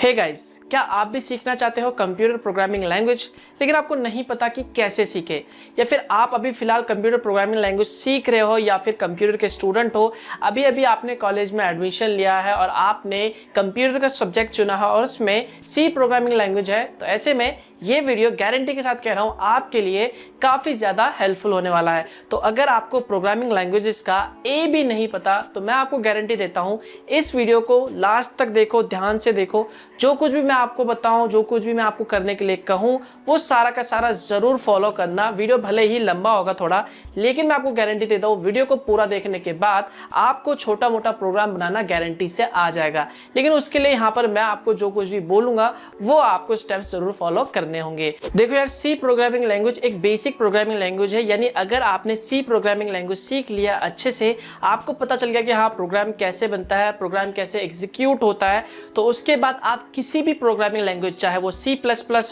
Hey guys, क्या आप भी सीखना चाहते हो कंप्यूटर प्रोग्रामिंग लैंग्वेज लेकिन आपको नहीं पता कि कैसे सीखे, या फिर आप अभी फिलहाल कंप्यूटर प्रोग्रामिंग लैंग्वेज सीख रहे हो या फिर कंप्यूटर के स्टूडेंट हो, अभी अभी आपने कॉलेज में एडमिशन लिया है और आपने कंप्यूटर का सब्जेक्ट चुना है और उसमें सी प्रोग्रामिंग लैंग्वेज है, तो ऐसे में ये वीडियो गारंटी के साथ कह रहा हूँ आपके लिए काफ़ी ज़्यादा हेल्पफुल होने वाला है। तो अगर आपको प्रोग्रामिंग लैंग्वेजेस का ए भी नहीं पता तो मैं आपको गारंटी देता हूँ इस वीडियो को लास्ट तक देखो, ध्यान से देखो। जो कुछ भी मैं आपको बताऊं, जो कुछ भी मैं आपको करने के लिए कहूं, वो सारा का सारा जरूर फॉलो करना। वीडियो भले ही लंबा होगा थोड़ा, लेकिन मैं आपको गारंटी देता हूं वीडियो को पूरा देखने के बाद आपको छोटा मोटा प्रोग्राम बनाना गारंटी से आ जाएगा। लेकिन उसके लिए यहाँ पर मैं आपको जो कुछ भी बोलूंगा वो आपको स्टेप्स जरूर फॉलो करने होंगे। देखो यार, सी प्रोग्रामिंग लैंग्वेज एक बेसिक प्रोग्रामिंग लैंग्वेज है, यानी अगर आपने सी प्रोग्रामिंग लैंग्वेज सीख लिया अच्छे से, आपको पता चल गया कि हाँ प्रोग्राम कैसे बनता है, प्रोग्राम कैसे एग्जीक्यूट होता है, तो उसके बाद आप किसी भी प्रोग्रामिंग लैंग्वेज, चाहे वो C++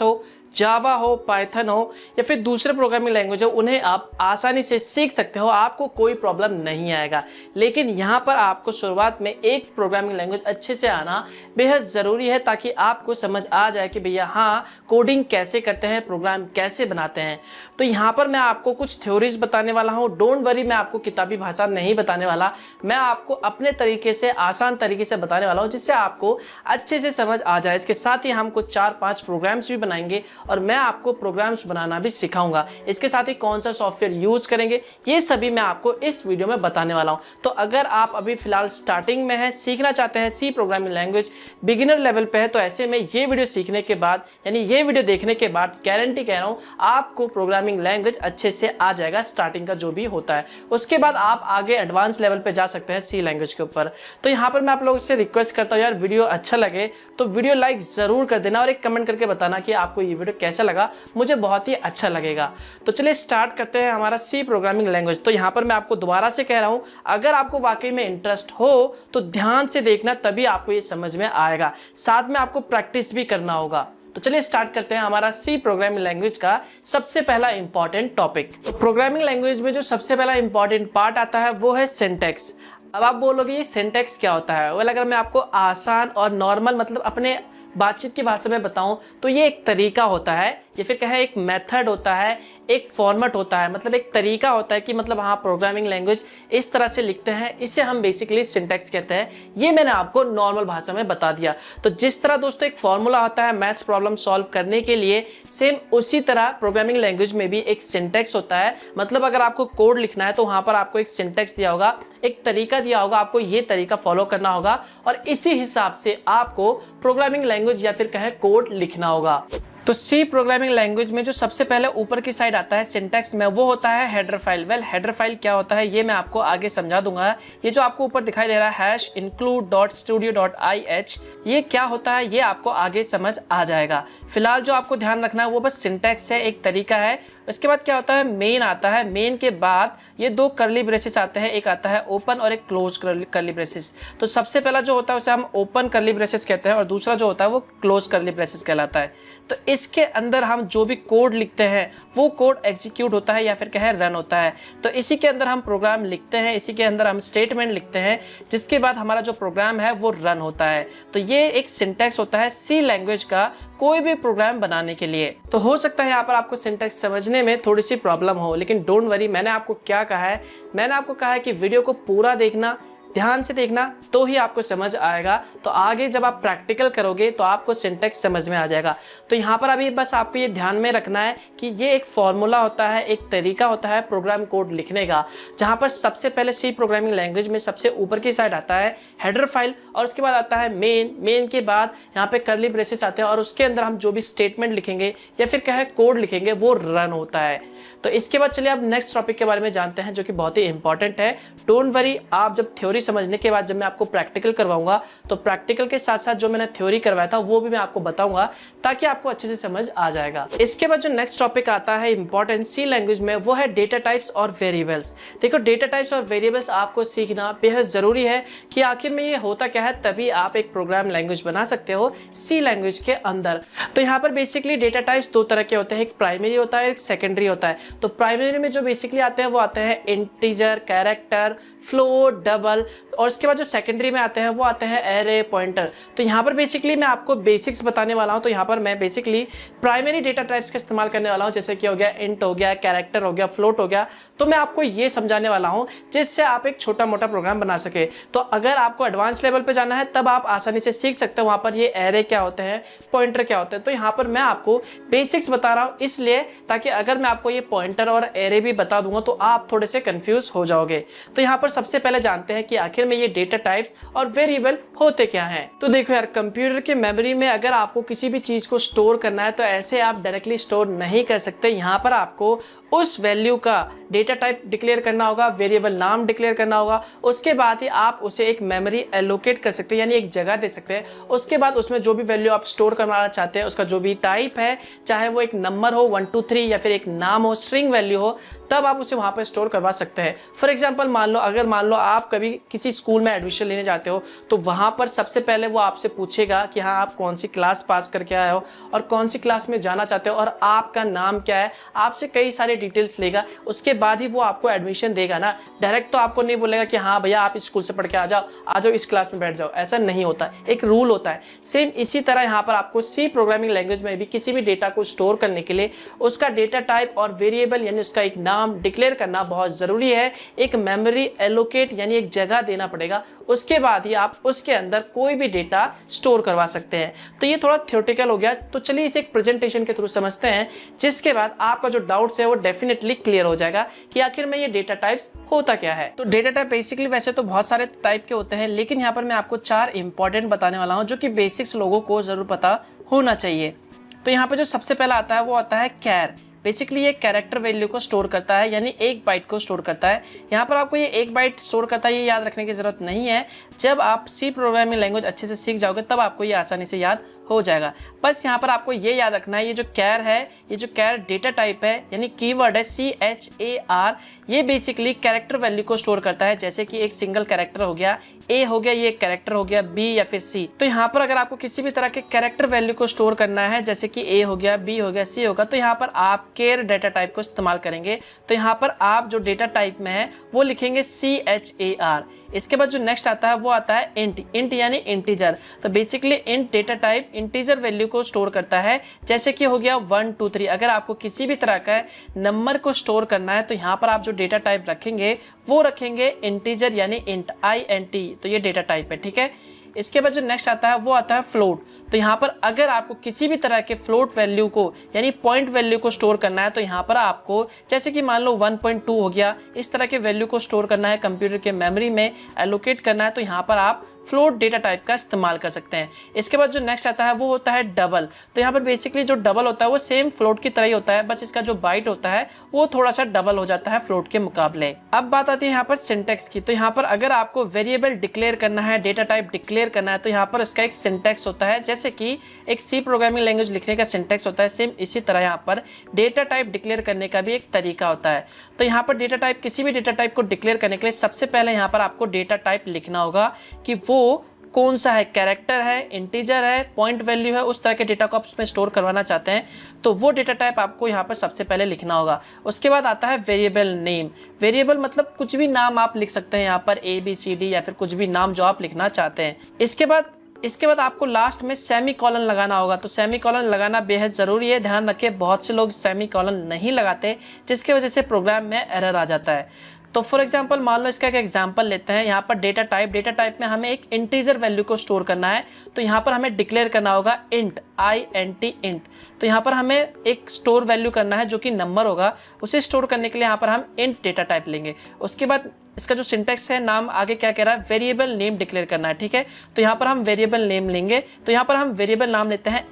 हो, जावा हो, पाइथन हो या फिर दूसरे प्रोग्रामिंग लैंग्वेज हो, उन्हें आप आसानी से सीख सकते हो, आपको कोई प्रॉब्लम नहीं आएगा। लेकिन यहाँ पर आपको शुरुआत में एक प्रोग्रामिंग लैंग्वेज अच्छे से आना बेहद ज़रूरी है, ताकि आपको समझ आ जाए कि भैया हाँ कोडिंग कैसे करते हैं, प्रोग्राम कैसे बनाते हैं। तो यहाँ पर मैं आपको कुछ थ्योरीज बताने वाला हूँ। डोंट वरी, मैं आपको किताबी भाषा नहीं बताने वाला, मैं आपको अपने तरीके से, आसान तरीके से बताने वाला हूँ, जिससे आपको अच्छे से समझ आ जाए। इसके साथ ही हम कुछ 4-5 प्रोग्राम्स भी बनाएंगे और मैं आपको प्रोग्राम्स बनाना भी सिखाऊंगा। इसके साथ ही कौन सा सॉफ्टवेयर यूज करेंगे, ये सभी मैं आपको इस वीडियो में बताने वाला हूं। तो अगर आप अभी फिलहाल स्टार्टिंग में हैं, सीखना चाहते हैं C programming language, beginner level पे है, तो ऐसे में ये वीडियो सीखने के बाद, यानी ये वीडियो देखने के बाद गारंटी कह रहा हूं आपको प्रोग्रामिंग लैंग्वेज अच्छे से आ जाएगा, स्टार्टिंग का जो भी होता है। उसके बाद आप आगे एडवांस लेवल पे जा सकते हैं सी लैंग्वेज के ऊपर। तो यहाँ पर मैं आप लोगों से रिक्वेस्ट करता हूँ यार, वीडियो अच्छा लगे तो वीडियो लाइक जरूर कर देना और एक कमेंट करके बताना कि आपको ये वीडियो कैसा लगा, मुझे बहुत ही अच्छा लगेगा। तो चलिए स्टार्ट करते हैं हमारा सी प्रोग्रामिंग लैंग्वेज। तो यहाँ पर मैं आपको दोबारा से कह रहा हूँ, अगर आपको वाकई में इंटरेस्ट हो तो ध्यान से देखना, तभी आपको ये समझ में आएगा। साथ में आपको प्रैक्टिस भी करना होगा। तो चलिए स्टार्ट करते हैं हमारा सी प्रोग्रामिंग लैंग्वेज का सबसे पहला इंपॉर्टेंट टॉपिक। तो प्रोग्रामिंग लैंग्वेज में जो सबसे पहला इंपॉर्टेंट पार्ट आता है वो है सिंटैक्स। अब आप बोलोगे ये सिंटैक्स क्या होता है? वेल, अगर मैं आपको आसान और नॉर्मल, मतलब अपने बातचीत की भाषा में बताऊं तो ये एक तरीका होता है, या फिर कहे एक मेथड होता है, एक फॉर्मेट होता है, मतलब एक तरीका होता है कि मतलब हाँ प्रोग्रामिंग लैंग्वेज इस तरह से लिखते हैं, इसे हम बेसिकली सिंटैक्स कहते हैं। ये मैंने आपको नॉर्मल भाषा में बता दिया। तो जिस तरह दोस्तों एक फॉर्मूला होता है मैथ्स प्रॉब्लम सॉल्व करने के लिए, सेम उसी तरह प्रोग्रामिंग लैंग्वेज में भी एक सिंटैक्स होता है। मतलब अगर आपको कोड लिखना है तो वहाँ पर आपको एक सिंटैक्स दिया होगा, एक तरीका दिया होगा, आपको ये तरीका फॉलो करना होगा और इसी हिसाब से आपको प्रोग्रामिंग लैंग्वेज या फिर कहे कोड लिखना होगा। तो सी प्रोग्रामिंग लैंग्वेज में जो सबसे पहले ऊपर की साइड आता है सिंटैक्स में, वो होता है header file. Well, header file क्या होता है ये मैं आपको आगे समझा दूंगा। ये जो आपको ऊपर दिखाई दे रहा है #include.studio.ih, ये क्या होता है ये आपको आगे समझ आ जाएगा। फिलहाल जो आपको ध्यान रखना है वो बस सिंटैक्स है, एक तरीका है। उसके बाद क्या होता है, मेन आता है। मेन के बाद ये 2 कर्ली ब्रेसेस आते हैं, एक आता है ओपन और एक क्लोज कर्ली ब्रेसेस। तो सबसे पहला जो होता है उसे हम ओपन कर्ली ब्रेसेस कहते हैं और दूसरा जो होता है वो क्लोज कर्ली ब्रेसेस कहलाता है। तो इसके अंदर हम जो भी कोड लिखते हैं वो कोड एग्जीक्यूट होता है या फिर कहें रन होता है। तो इसी के अंदर हम प्रोग्राम लिखते हैं, इसी के अंदर हम स्टेटमेंट लिखते हैं, जिसके बाद हमारा जो प्रोग्राम है वो रन होता है। तो ये एक सिंटैक्स होता है सी लैंग्वेज का कोई भी प्रोग्राम बनाने के लिए। तो हो सकता है यहाँ पर आपको सिंटैक्स समझने में थोड़ी सी प्रॉब्लम हो, लेकिन डोंट वरी, मैंने आपको क्या कहा है, मैंने आपको कहा है कि वीडियो को पूरा देखना, ध्यान से देखना, तो ही आपको समझ आएगा। तो आगे जब आप प्रैक्टिकल करोगे तो आपको सिंटैक्स समझ में आ जाएगा। तो यहाँ पर अभी बस आपको ये ध्यान में रखना है कि ये एक फॉर्मूला होता है, एक तरीका होता है प्रोग्राम कोड लिखने का, जहाँ पर सबसे पहले सी प्रोग्रामिंग लैंग्वेज में सबसे ऊपर की साइड आता है हेडर फाइल और उसके बाद आता है मेन। मेन के बाद यहाँ पे कर्ली ब्रेसेस आते हैं और उसके अंदर हम जो भी स्टेटमेंट लिखेंगे या फिर कहे कोड लिखेंगे वो रन होता है। तो इसके बाद चलिए अब नेक्स्ट टॉपिक के बारे में जानते हैं, जो कि बहुत ही इंपॉर्टेंट है। डोंट वरी, आप जब थ्योरी समझने के बाद जब मैं आपको प्रैक्टिकल करवाऊंगा तो प्रैक्टिकल के साथ साथ जो मैंने थ्योरी करवाया था वो भी मैं आपको बताऊंगा, ताकि आपको अच्छे से समझ आ जाएगा। इसके बाद जो नेक्स्ट टॉपिक आता है इंपॉर्टेंट सी लैंग्वेज में, वो है डेटा टाइप्स और वेरिएबल्स। देखो, डेटा टाइप्स और वेरिएबल्स आपको सीखना बेहद जरूरी है कि आखिर में ये होता क्या है, तभी आप एक प्रोग्राम लैंग्वेज बना सकते हो सी लैंग्वेज के अंदर। तो यहाँ पर बेसिकली डेटा टाइप्स 2 तरह के होते हैं, एक प्राइमरी होता है, एक सेकेंडरी होता है। तो प्राइमरी में जो बेसिकली आते हैं वो आते हैं इंटीजर, कैरेक्टर, फ्लोट, डबल, और उसके बाद जो सेकेंडरी में आते हैं वो आते हैं एरे, पॉइंटर। तो यहाँ पर बेसिकली मैं आपको बेसिक्स बताने वाला हूँ। तो यहाँ पर मैं बेसिकली प्राइमरी डेटा टाइप्स का इस्तेमाल करने वाला हूँ, जैसे कि हो गया इंट हो गया, कैरेक्टर हो गया, फ्लोट हो गया। तो मैं आपको ये समझाने वाला हूँ जिससे आप एक छोटा मोटा प्रोग्राम बना सके। तो अगर आपको एडवांस लेवल पे जाना है तब आप आसानी से सीख सकते हो वहाँ पर ये एरे क्या होते हैं, पॉइंटर क्या होते हैं। तो यहाँ पर मैं आपको बेसिक्स बता रहा हूँ इसलिए ताकि अगर मैं आपको ये पॉइंटर और एरे भी बता दूंगा तो आप थोड़े से कंफ्यूज हो जाओगे। तो यहाँ पर सबसे पहले जानते हैं कि आखिर में ये डेटा टाइप्स और वेरिएबल होते क्या हैं। तो देखो यार, कंप्यूटर के मेमोरी में अगर आपको किसी भी चीज को स्टोर करना है तो ऐसे आप डायरेक्टली स्टोर नहीं कर सकते। यहाँ पर आपको उस वैल्यू का डेटा टाइप डिक्लेयर करना होगा, वेरिएबल नाम डिक्लेयर करना होगा, उसके बाद ही आप उसे एक मेमोरी एलोकेट कर सकते हैं, यानी एक जगह दे सकते हैं। उसके बाद उसमें जो भी वैल्यू आप स्टोर करवाना चाहते हैं उसका जो भी टाइप है, चाहे वो एक नंबर हो 1 2 3 या फिर एक नाम हो, स्ट्रिंग वैल्यू हो, तब आप उसे वहाँ पर स्टोर करवा सकते हैं। फॉर एग्जाम्पल मान लो आप कभी किसी स्कूल में एडमिशन लेने जाते हो तो वहाँ पर सबसे पहले वो आपसे पूछेगा कि हाँ आप कौन सी क्लास पास करके आए हो और कौन सी क्लास में जाना चाहते हो और आपका नाम क्या है, आपसे कई सारे डिटेल्स लेगा। उसके बाद ही वो आपको एडमिशन देगा ना। डायरेक्ट तो आपको नहीं बोलेगा कि हाँ भैया आप इस स्कूल से पढ़ के आ जाओ इस क्लास में बैठ जाओ। ऐसा नहीं होता, एक रूल होता है। सेम इसी तरह यहाँ पर आपको सी प्रोग्रामिंग लैंग्वेज में भी किसी भी डेटा को स्टोर करने के लिए उसका डेटा टाइप और वेरिएबल यानी उसका एक नाम डिक्लेयर करना बहुत जरूरी है। एक मेमोरी एलोकेट यानी एक जगह देना पड़ेगा, उसके बाद ही आप उसके अंदर कोई भी डेटा स्टोर करवा सकते हैं। तो ये थोड़ा थ्योरेटिकल हो गया, तो चलिए इसे एक प्रेजेंटेशन के थ्रू समझते हैं, जिसके बाद आपका जो डाउट्स है वो डेफिनेटली क्लियर हो जाएगा कि आखिर में ये डेटा टाइप्स होता क्या है। तो डेटा टाइप बेसिकली वैसे तो बहुत सारे टाइप के होते हैं, लेकिन यहाँ पर मैं आपको 4 इंपॉर्टेंट बताने वाला हूँ जो कि बेसिक्स लोगों को जरूर पता होना चाहिए। तो यहाँ पर जो सबसे पहला आता है वो आता है कैर। बेसिकली ये कैरेक्टर वैल्यू को स्टोर करता है, यानी 1 बाइट को स्टोर करता है। यहाँ पर आपको ये 1 बाइट स्टोर करता है ये याद रखने की जरूरत नहीं है। जब आप सी प्रोग्रामिंग लैंग्वेज अच्छे से सीख जाओगे तब आपको ये आसानी से याद हो जाएगा। बस यहाँ पर आपको ये याद रखना है, ये जो कैर है, ये जो कैर डेटा टाइप है यानी कीवर्ड है CHAR, ये बेसिकली कैरेक्टर वैल्यू को स्टोर करता है। जैसे कि एक सिंगल कैरेक्टर हो गया, A हो गया, ये कैरेक्टर हो गया, B या फिर C। तो यहाँ पर अगर आपको किसी भी तरह के कैरेक्टर वैल्यू को स्टोर करना है, जैसे कि A हो गया, B हो गया, C होगा, तो यहाँ पर आप केर डेटा टाइप को इस्तेमाल करेंगे। तो यहाँ पर आप जो डेटा टाइप में है वो लिखेंगे CHAR। इसके बाद जो नेक्स्ट आता है वो आता है इंट यानी इंटीजर। तो basically int data type integer value को स्टोर करता है। जैसे कि हो गया 1 2 3। अगर आपको किसी भी तरह का नंबर को स्टोर करना है तो यहाँ पर आप जो डेटा टाइप रखेंगे वो रखेंगे इंटीजर यानी इंट INT। तो ये डेटा टाइप है, ठीक है। इसके बाद जो नेक्स्ट आता है वो आता है फ्लोट। तो यहाँ पर अगर आपको किसी भी तरह के फ्लोट वैल्यू को यानी पॉइंट वैल्यू को स्टोर करना है तो यहाँ पर आपको जैसे कि मान लो 1.2 हो गया, इस तरह के वैल्यू को स्टोर करना है, कंप्यूटर के मेमोरी में एलोकेट करना है, तो यहाँ पर आप फ्लोट डेटा टाइप का इस्तेमाल कर सकते हैं। इसके बाद जो नेक्स्ट आता है वो होता है डबल। तो यहाँ पर बेसिकली जो डबल होता है वो सेम फ्लोट की तरह ही होता है, बस इसका जो बाइट होता है वो थोड़ा सा डबल हो जाता है फ्लोट के मुकाबले। अब बात आती है यहाँ पर सिंटैक्स की। तो यहाँ पर अगर आपको वेरिएबल डिक्लेयर करना है, डेटा टाइप डिक्लेयर करना है, तो यहाँ पर इसका एक सिंटैक्स होता है। जैसे कि एक सी प्रोग्रामिंग लैंग्वेज लिखने का सिंटैक्स होता है, सेम इसी तरह यहाँ पर डेटा टाइप डिक्लेयर करने का भी एक तरीका होता है। तो यहाँ पर डेटा टाइप, किसी भी डेटा टाइप को डिक्लेयर करने के लिए सबसे पहले यहाँ पर आपको डेटा टाइप लिखना होगा कि वो कौन सा है, कैरेक्टर है, इंटीजर है, पॉइंट वैल्यू है, उस तरह के डेटा को आप उसमें स्टोर करवाना चाहते हैं तो वो डेटा टाइप आपको यहाँ पर सबसे पहले लिखना होगा। उसके बाद आता है वेरिएबल नेम। वेरिएबल मतलब कुछ भी नाम आप लिख सकते हैं यहाँ पर ABCD या फिर कुछ भी नाम जो आप लिखना चाहते हैं। इसके बाद आपको लास्ट में सेमी कॉलन लगाना होगा। तो सेमी कॉलन लगाना बेहद ज़रूरी है, ध्यान रखिए बहुत से लोग सेमी कॉलन नहीं लगाते जिसकी वजह से प्रोग्राम में एरर आ जाता है। तो फॉर एग्जांपल मान लो इसका एक एग्जांपल लेते हैं। यहाँ पर डेटा टाइप में हमें एक इंटीजर वैल्यू को स्टोर करना है, तो यहाँ पर हमें डिक्लेयर करना होगा इंट INT इंट। तो यहाँ पर हमें एक स्टोर वैल्यू करना है जो कि नंबर होगा, उसे स्टोर करने के लिए यहाँ पर हम इंट डेटा टाइप लेंगे। उसके बाद इसका जो सिंटैक्स है, नाम आगे क्या कह रहा है, वेरिएबल नेम डिक्लेयर करना है, ठीक है। तो यहाँ पर हम वेरिएबल नेम लेंगे, तो यहाँ पर हम वेरिएबल नाम लेते हैं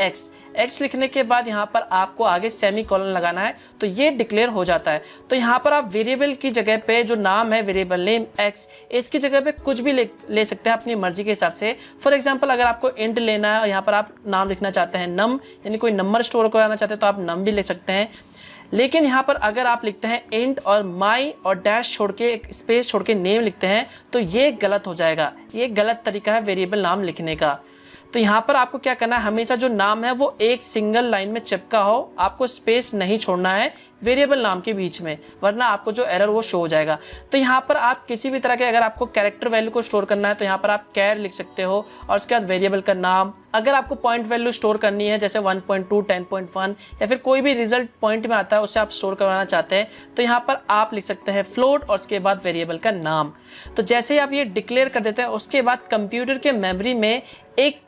x लिखने के बाद यहाँ पर आपको आगे सेमी कॉलन लगाना है, तो ये डिक्लेयर हो जाता है। तो यहाँ पर आप वेरिएबल की जगह पे जो नाम है वेरिएबल नेम x, इसकी जगह पे कुछ भी ले सकते हैं अपनी मर्जी के हिसाब से। फॉर एग्जांपल अगर आपको इंट लेना है और यहाँ पर आप नाम लिखना चाहते हैं नम, यानी कोई नंबर स्टोर कराना चाहते हैं तो आप नम भी ले सकते हैं। लेकिन यहाँ पर अगर आप लिखते हैं इंट और माई और डैश छोड़ के एक स्पेस छोड़ के नेम लिखते हैं तो ये गलत हो जाएगा, ये गलत तरीका है वेरिएबल नाम लिखने का। तो यहाँ पर आपको क्या करना है, हमेशा जो नाम है वो एक सिंगल लाइन में चिपका हो, आपको स्पेस नहीं छोड़ना है वेरिएबल नाम के बीच में, वरना आपको जो एरर वो शो हो जाएगा। तो यहाँ पर आप किसी भी तरह के, अगर आपको कैरेक्टर वैल्यू को स्टोर करना है तो यहाँ पर आप कैर लिख सकते हो और उसके बाद वेरिएबल का नाम। अगर आपको पॉइंट वैल्यू स्टोर करनी है जैसे 1.2, 10.1 या फिर कोई भी रिजल्ट पॉइंट में आता है उससे आप स्टोर करवाना चाहते हैं तो यहाँ पर आप लिख सकते हैं फ्लोट और उसके बाद वेरिएबल का नाम। तो जैसे ही आप ये डिक्लेयर कर देते हैं उसके बाद कंप्यूटर के मेमोरी में एक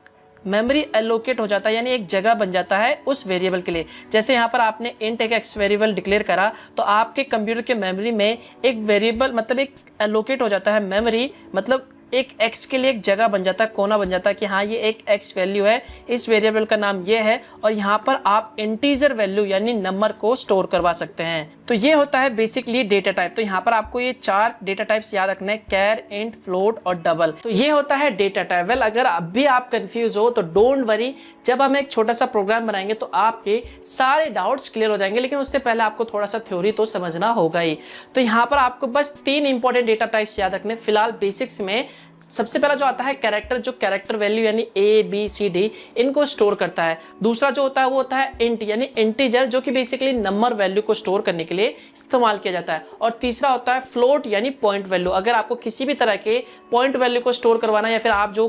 मेमोरी एलोकेट हो जाता है, यानी एक जगह बन जाता है उस वेरिएबल के लिए। जैसे यहाँ पर आपने इंट एक एक्स वेरिएबल डिक्लेयर करा तो आपके कंप्यूटर के मेमोरी में एक वेरिएबल मतलब एक एलोकेट हो जाता है मेमोरी, मतलब एक x के लिए एक जगह बन जाता है, कोना बन जाता है कि हाँ ये एक x वैल्यू है, इस वेरिएबल का नाम ये है और यहाँ पर आप इंटीजर वैल्यू यानी नंबर को स्टोर करवा सकते हैं। तो ये होता है बेसिकली डेटा टाइप। तो यहाँ पर आपको ये 4 डेटा टाइप्स याद रखने हैं, कैर, इंट, फ्लोट और डबल। तो ये होता है डेटा टाइप। वेल अगर अब भी आप कंफ्यूज हो तो डोंट वरी, जब हम एक छोटा सा प्रोग्राम बनाएंगे तो आपके सारे डाउट्स क्लियर हो जाएंगे, लेकिन उससे पहले आपको थोड़ा सा थ्योरी तो समझना होगा ही। तो यहाँ पर आपको बस 3 इंपॉर्टेंट डेटा टाइप्स याद रखने फिलहाल बेसिक्स में। सबसे पहला जो आता है कैरेक्टर, जो कैरेक्टर वैल्यू यानी A, B, C, D इनको स्टोर करता है। दूसरा जो होता है वो होता है इंट यानी इंटीजर, जो कि बेसिकली नंबर वैल्यू को स्टोर करने के लिए इस्तेमाल किया जाता है। और तीसरा होता है फ्लोट यानी पॉइंट वैल्यू। अगर आपको किसी भी तरह के पॉइंट वैल्यू को स्टोर करवाना है या फिर आप जो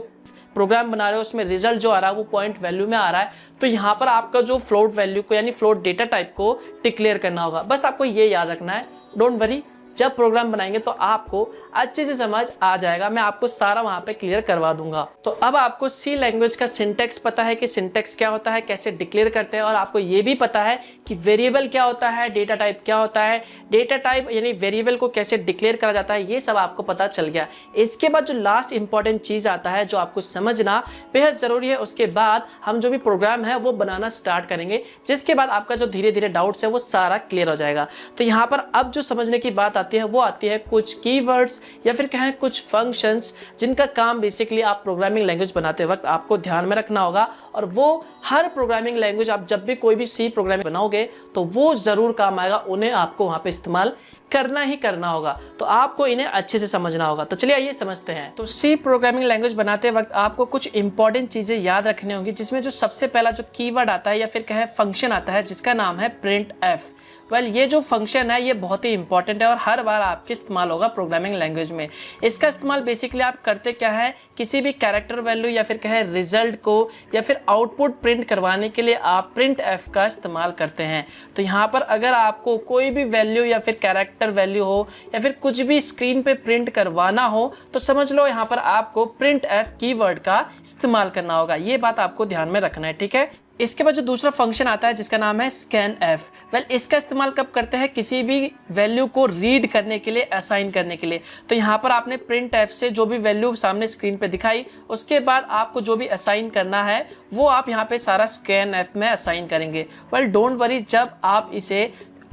प्रोग्राम बना रहे हो उसमें रिजल्ट जो आ रहा है वो पॉइंट वैल्यू में आ रहा है, तो यहाँ पर आपका जो फ्लोट वैल्यू को यानी फ्लोट डेटा टाइप को डिक्लेयर करना होगा। बस आपको ये याद रखना है, डोंट वरी, जब प्रोग्राम बनाएंगे तो आपको अच्छे से समझ आ जाएगा, मैं आपको सारा वहां पे क्लियर करवा दूंगा। तो अब आपको सी लैंग्वेज का सिंटेक्स पता है कि सिंटेक्स क्या होता है, कैसे डिक्लेयर करते हैं, और आपको ये भी पता है कि वेरिएबल क्या होता है, डेटा टाइप क्या होता है, डेटा टाइप यानी वेरिएबल को कैसे डिक्लेयर करा जाता है, ये सब आपको पता चल गया। इसके बाद जो लास्ट इंपॉर्टेंट चीज आता है जो आपको समझना बेहद जरूरी है, उसके बाद हम जो भी प्रोग्राम है वो बनाना स्टार्ट करेंगे, जिसके बाद आपका जो धीरे धीरे डाउट्स है वो सारा क्लियर हो जाएगा। तो यहाँ पर अब जो समझने की बात आती है वो आती है कुछ कीवर्ड्स या फिर कहें कुछ फंक्शंस, जिनका काम बेसिकली आप प्रोग्रामिंग लैंग्वेज बनाते वक्त आपको ध्यान में रखना होगा। और वो हर प्रोग्रामिंग लैंग्वेज, आप जब भी कोई भी सी प्रोग्रामिंग बनाओगे तो वो जरूर काम आएगा, उन्हें आपको वहां पे इस्तेमाल करना ही करना होगा। तो आपको इन्हें अच्छे से समझना होगा। तो चलिए आइए समझते हैं। तो सी प्रोग्रामिंग लैंग्वेज बनाते वक्त आपको कुछ इंपॉर्टेंट चीजें याद रखनी होंगी, जिसमें जो सबसे पहला जो कीवर्ड आता है या फिर कहें फंक्शन आता है जिसका नाम है प्रिंट एफ। वेल ये जो फंक्शन है ये बहुत ही इंपॉर्टेंट है और हर बार आपके इस्तेमाल होगा प्रोग्रामिंग लैंग्वेज में। इसका इस्तेमाल बेसिकली आप करते क्या है, किसी भी कैरेक्टर वैल्यू या फिर कहें रिजल्ट को या फिर आउटपुट प्रिंट करवाने के लिए आप प्रिंट एफ का इस्तेमाल करते हैं। तो यहाँ पर अगर आपको कोई भी वैल्यू या फिर कैरेक्टर वैल्यू हो या फिर कुछ भी स्क्रीन पे प्रिंट करवाना हो तो समझ लो यहाँ पर आपको प्रिंट एफ कीवर्ड का इस्तेमाल करना होगा। ये बात आपको ध्यान में रखना है, ठीक है। इसके बाद जो दूसरा फंक्शन आता है जिसका नाम है स्कैन एफ। वेल इसका इस्तेमाल कब करते हैं, किसी भी वैल्यू को रीड करने के लिए, असाइन करने के लिए। तो यहाँ पर आपने प्रिंट एफ से जो भी वैल्यू सामने स्क्रीन पे दिखाई, उसके बाद आपको जो भी असाइन करना है वो आप यहाँ पे सारा स्कैन एफ में असाइन करेंगे। वेल डोंट वरी, जब आप इसे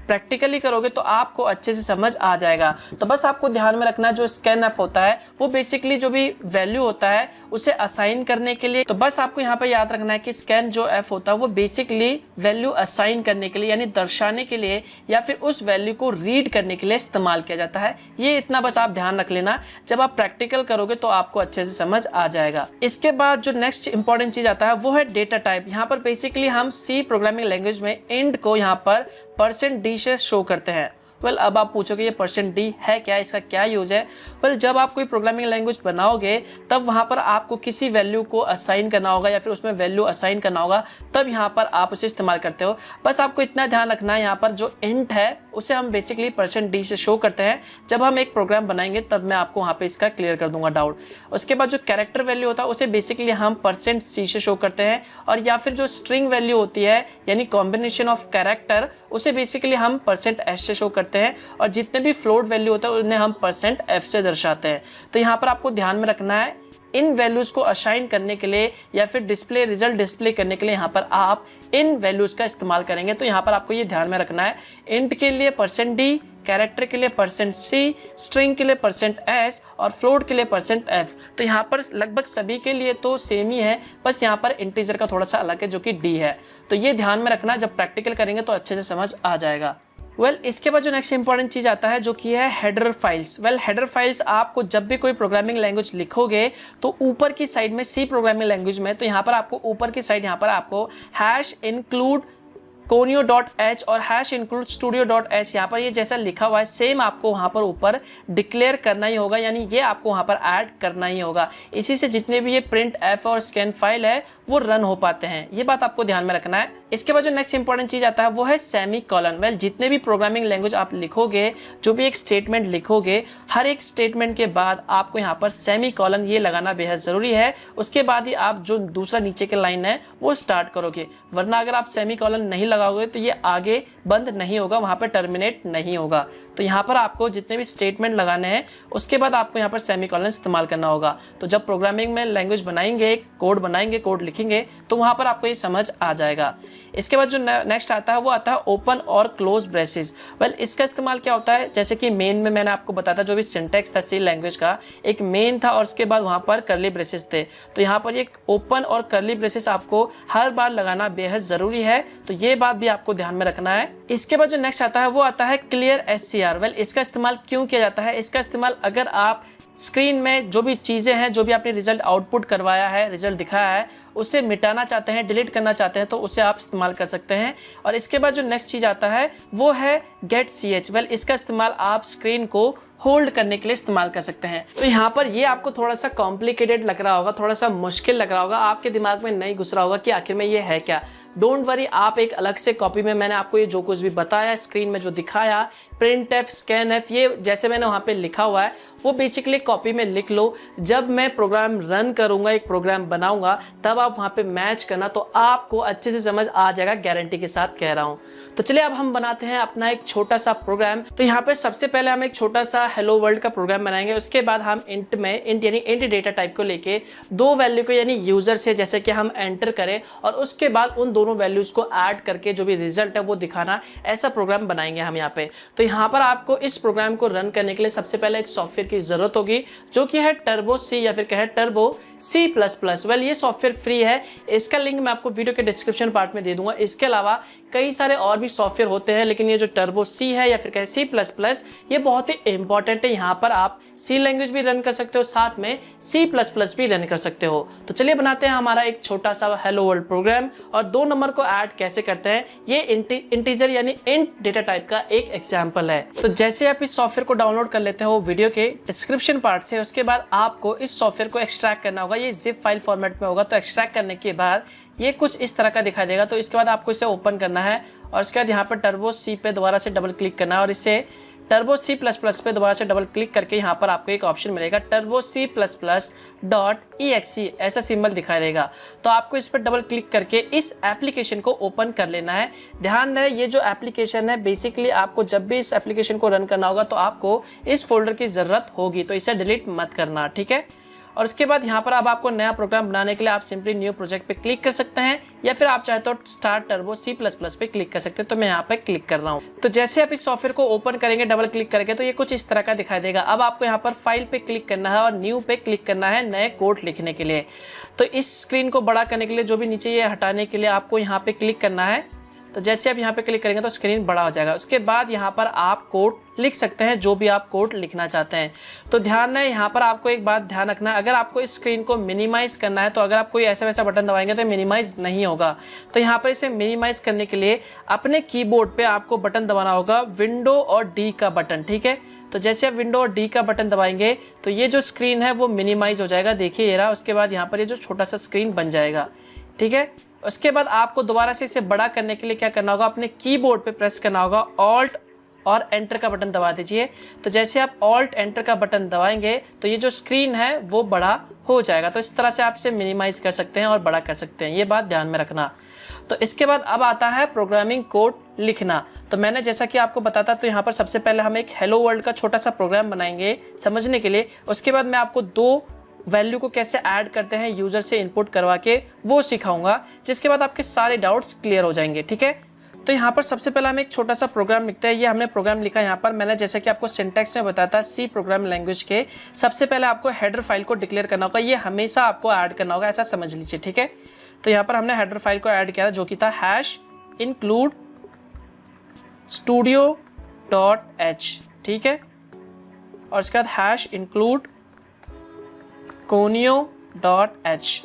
प्रैक्टिकली करोगे तो आपको अच्छे से समझ आ जाएगा। तो बस आपको ध्यान में रखना जो स्कैन एफ होता है वो बेसिकली जो भी वैल्यू होता है उसे असाइन करने के लिए। तो बस आपको यहाँ पे याद रखना है कि स्कैन जो एफ होता है वो बेसिकली वैल्यू असाइन करने के लिए यानी दर्शाने के लिए या फिर उस वैल्यू को रीड करने के लिए इस्तेमाल किया जाता है। ये इतना बस आप ध्यान रख लेना, जब आप प्रैक्टिकल करोगे तो आपको अच्छे से समझ आ जाएगा। इसके बाद जो नेक्स्ट इंपॉर्टेंट चीज आता है वो है डेटा टाइप। यहाँ पर बेसिकली हम सी प्रोग्रामिंग लैंग्वेज में इंट को यहाँ पर %d से शो करते हैं। वेल अब आप पूछोगे ये %d है क्या, इसका क्या यूज है। वेल जब आप कोई प्रोग्रामिंग लैंग्वेज बनाओगे तब वहां पर आपको किसी वैल्यू को असाइन करना होगा या फिर उसमें वैल्यू असाइन करना होगा, तब यहाँ पर आप उसे इस्तेमाल करते हो। बस आपको इतना ध्यान रखना है, यहाँ पर जो इंट है उसे हम बेसिकली %d से शो करते हैं। जब हम एक प्रोग्राम बनाएंगे तब मैं आपको वहाँ पे इसका क्लियर कर दूंगा डाउट। उसके बाद जो कैरेक्टर वैल्यू होता है उसे बेसिकली हम %c से शो करते हैं, और या फिर जो स्ट्रिंग वैल्यू होती है यानी कॉम्बिनेशन ऑफ कैरेक्टर उसे बेसिकली हम %s से शो करते हैं, और जितने भी फ्लोट वैल्यू होता है उन्हें हम %f से दर्शाते हैं। तो यहाँ पर आपको ध्यान में रखना है, इन वैल्यूज को असाइन करने के लिए या फिर डिस्प्ले रिजल्ट डिस्प्ले करने के लिए यहाँ पर आप इन वैल्यूज का इस्तेमाल करेंगे। तो यहाँ पर आपको ये ध्यान में रखना है, इंट के लिए %d, कैरेक्टर के लिए %c, स्ट्रिंग के लिए %s और फ्लोट के लिए %f। तो यहाँ पर लगभग सभी के लिए तो सेम ही है, बस यहाँ पर इंटीजर का थोड़ा सा अलग है जो कि d है। तो ये ध्यान में रखना, जब प्रैक्टिकल करेंगे तो अच्छे से समझ आ जाएगा। इसके बाद जो नेक्स्ट इंपॉर्टेंट चीज़ आता है जो कि है हेडर फाइल्स। हेडर फाइल्स आपको जब भी कोई प्रोग्रामिंग लैंग्वेज लिखोगे तो ऊपर की साइड में सी प्रोग्रामिंग लैंग्वेज में, तो यहाँ पर आपको ऊपर की साइड यहाँ पर आपको #include conio.h और #include studio.h यहाँ पर ये जैसा लिखा हुआ है सेम आपको वहाँ पर ऊपर डिक्लेयर करना ही होगा, यानी ये आपको वहाँ पर ऐड करना ही होगा। इसी से जितने भी ये प्रिंट एफ और स्कैन फाइल है वो रन हो पाते हैं, ये बात आपको ध्यान में रखना है। इसके बाद जो नेक्स्ट इंपॉर्टेंट चीज़ आता है वो है सेमी कॉलन। जितने भी प्रोग्रामिंग लैंग्वेज आप लिखोगे, जो भी एक स्टेटमेंट लिखोगे, हर एक स्टेटमेंट के बाद आपको यहाँ पर सेमी कॉलन ये लगाना बेहद ज़रूरी है। उसके बाद ही आप जो दूसरा नीचे के लाइन है वो स्टार्ट करोगे, वरना अगर आप सेमी कॉलन नहीं लगाओगे तो ये आगे बंद नहीं होगा, वहाँ पर टर्मिनेट नहीं होगा। तो यहाँ पर आपको जितने भी स्टेटमेंट लगाने हैं उसके बाद आपको यहाँ पर सेमी कॉलन इस्तेमाल करना होगा। तो जब प्रोग्रामिंग में लैंग्वेज बनाएंगे, कोड बनाएंगे, कोड लिखेंगे, तो वहाँ पर आपको ये समझ आ जाएगा। इसके बाद जो नेक्स्ट आता है वो आता है ओपन और क्लोज ब्रेसेस। इसका इस्तेमाल क्या होता है, जैसे कि मेन में मैंने आपको बताया था, जो भी सिंटैक्स था सी लैंग्वेज का, एक मेन था और उसके बाद वहाँ पर कर्ली ब्रेसेस थे। तो यहाँ पर एक ओपन और कर्ली ब्रेसेस आपको हर बार लगाना बेहद ज़रूरी है, तो ये बात भी आपको ध्यान में रखना है। इसके बाद जो नेक्स्ट आता है वो आता है क्लियर SCR। इसका इस्तेमाल क्यों किया जाता है, इसका इस्तेमाल अगर आप स्क्रीन में जो भी चीज़ें हैं, जो भी आपने रिजल्ट आउटपुट करवाया है, रिजल्ट दिखाया है, उसे मिटाना चाहते हैं, डिलीट करना चाहते हैं, तो उसे आप इस्तेमाल कर सकते हैं। और इसके बाद जो नेक्स्ट चीज़ आता है वो है गेट CH। इसका इस्तेमाल आप स्क्रीन को होल्ड करने के लिए इस्तेमाल कर सकते हैं। तो यहाँ पर ये आपको थोड़ा सा कॉम्प्लिकेटेड लग रहा होगा, थोड़ा सा मुश्किल लग रहा होगा, आपके दिमाग में नहीं घुस रहा होगा कि आखिर में ये है क्या। डोंट वरी, आप एक अलग से कॉपी में मैंने आपको ये जो कुछ भी बताया, स्क्रीन में जो दिखाया, प्रिंट एफ, स्कैन एफ, ये जैसे मैंने वहाँ पे लिखा हुआ है वो बेसिकली कॉपी में लिख लो। जब मैं प्रोग्राम रन करूँगा, एक प्रोग्राम बनाऊँगा, तब आप वहाँ पे मैच करना, तो आपको अच्छे से समझ आ जाएगा, गारंटी के साथ कह रहा हूँ। तो चलिए अब हम बनाते हैं अपना एक छोटा सा प्रोग्राम। तो यहाँ पर सबसे पहले हम एक छोटा सा हेलो वर्ल्ड का प्रोग्राम बनाएंगे। उसके बाद हम इंट में यानी इंट डेटा टाइप को लेके दो वैल्यू को यानी यूजर से जैसे कि हम एंटर करें और उसके बाद उन दोनों वैल्यूज को ऐड करके जो भी रिजल्ट है वो दिखाना, ऐसा प्रोग्राम बनाएंगे हम यहाँ पे। तो यहाँ पर आपको इस प्रोग्राम को रन करने के लिए सबसे पहले एक सॉफ्टवेयर की जरूरत होगी जो कि है टर्बो सी या फिर कहे टर्बो C++। ये सॉफ्टवेयर फ्री है, इसका लिंक मैं आपको वीडियो के डिस्क्रिप्शन पार्ट में दे दूंगा। इसके अलावा कई सारे और भी सॉफ्टवेयर होते हैं, लेकिन ये जो टर्बो सी है या फिर कहे C++, ये बहुत ही इंपॉर्टेंट है। यहाँ पर आप सी लैंग्वेज भी रन कर सकते हो, साथ में C++ भी रन कर सकते हो। तो चलिए बनाते हैं हमारा एक छोटा सा हेलो वर्ल्ड प्रोग्राम। और 2 नंबर को ऐड कैसे करते हैं, ये इंटीजर यानी इंट डेटा टाइप का एक एग्जांपल है। तो जैसे आप इस सॉफ्टवेयर को डाउनलोड कर लेते हो वीडियो के डिस्क्रिप्शन पार्ट से, उसके बाद आपको इस सॉफ्टवेयर को एक्सट्रैक्ट करना होगा। ये जिप फाइल फॉर्मेट में होगा। तो एक्सट्रैक्ट करने के बाद ये कुछ इस तरह का दिखाई देगा। तो इसके बाद आपको इसे ओपन करना है और उसके बाद यहाँ पर टर्बो सी पे दोबारा से डबल क्लिक करना है और इसे टर्बो C++ पे दोबारा से डबल क्लिक करके यहाँ पर आपको एक ऑप्शन मिलेगा टर्बो C++.exe, ऐसा सिंबल दिखाई देगा। तो आपको इस पर डबल क्लिक करके इस एप्लीकेशन को ओपन कर लेना है। ध्यान रहे, ये जो एप्लीकेशन है बेसिकली आपको जब भी इस एप्लीकेशन को रन करना होगा तो आपको इस फोल्डर की ज़रूरत होगी, तो इसे डिलीट मत करना, ठीक है। और उसके बाद यहाँ पर अब आपको नया प्रोग्राम बनाने के लिए आप सिंपली न्यू प्रोजेक्ट पे क्लिक कर सकते हैं या फिर आप चाहे तो स्टार्ट टर्बो C++ पे क्लिक कर सकते हैं। तो मैं यहाँ पे क्लिक कर रहा हूँ। तो जैसे आप इस सॉफ्टवेयर को ओपन करेंगे डबल क्लिक करके, तो ये कुछ इस तरह का दिखाई देगा। अब आपको यहाँ पर फाइल पे क्लिक करना है और न्यू पे क्लिक करना है नए कोड लिखने के लिए। तो इस स्क्रीन को बड़ा करने के लिए, जो भी नीचे ये हटाने के लिए आपको यहाँ पे क्लिक करना है। तो जैसे आप यहाँ पे क्लिक करेंगे तो स्क्रीन बड़ा हो जाएगा। उसके बाद यहाँ पर आप कोड लिख सकते हैं, जो भी आप कोड लिखना चाहते हैं। तो ध्यान है, यहाँ पर आपको एक बात ध्यान रखना है, अगर आपको इस स्क्रीन को मिनिमाइज करना है तो अगर आप कोई ऐसा वैसा बटन दबाएंगे तो मिनिमाइज नहीं होगा। तो यहाँ पर इसे मिनिमाइज करने के लिए अपने कीबोर्ड पे आपको बटन दबाना होगा, विंडो और डी का बटन, ठीक है। तो जैसे आप विंडो और डी का बटन दबाएंगे तो ये जो स्क्रीन है वो मिनिमाइज हो जाएगा, देखिए ये रहा। उसके बाद यहाँ पर ये जो छोटा सा स्क्रीन बन जाएगा, ठीक है। उसके बाद आपको दोबारा से इसे बड़ा करने के लिए क्या करना होगा, अपने कीबोर्ड पे प्रेस करना होगा ऑल्ट और एंटर का बटन दबा दीजिए। तो जैसे आप ऑल्ट एंटर का बटन दबाएंगे तो ये जो स्क्रीन है वो बड़ा हो जाएगा। तो इस तरह से आप इसे मिनिमाइज कर सकते हैं और बड़ा कर सकते हैं, ये बात ध्यान में रखना। तो इसके बाद अब आता है प्रोग्रामिंग कोड लिखना। तो मैंने जैसा कि आपको बताता, तो यहाँ पर सबसे पहले हम एक हेलो वर्ल्ड का छोटा सा प्रोग्राम बनाएंगे समझने के लिए। उसके बाद मैं आपको 2 वैल्यू को कैसे ऐड करते हैं यूजर से इनपुट करवा के वो सिखाऊंगा, जिसके बाद आपके सारे डाउट्स क्लियर हो जाएंगे, ठीक है। तो यहाँ पर सबसे पहले हम एक छोटा सा प्रोग्राम लिखते हैं। ये हमने प्रोग्राम लिखा यहाँ पर, मैंने जैसे कि आपको सिंटैक्स में बताया था सी प्रोग्राम लैंग्वेज के सबसे पहले आपको हेडर फाइल को डिक्लेयर करना होगा। ये हमेशा आपको ऐड करना होगा, ऐसा समझ लीजिए, ठीक है। तो यहाँ पर हमने हेडर फाइल को ऐड किया था जो कि था #include studio.h, ठीक है, और इसके बाद हैश इंक्लूड conio.h।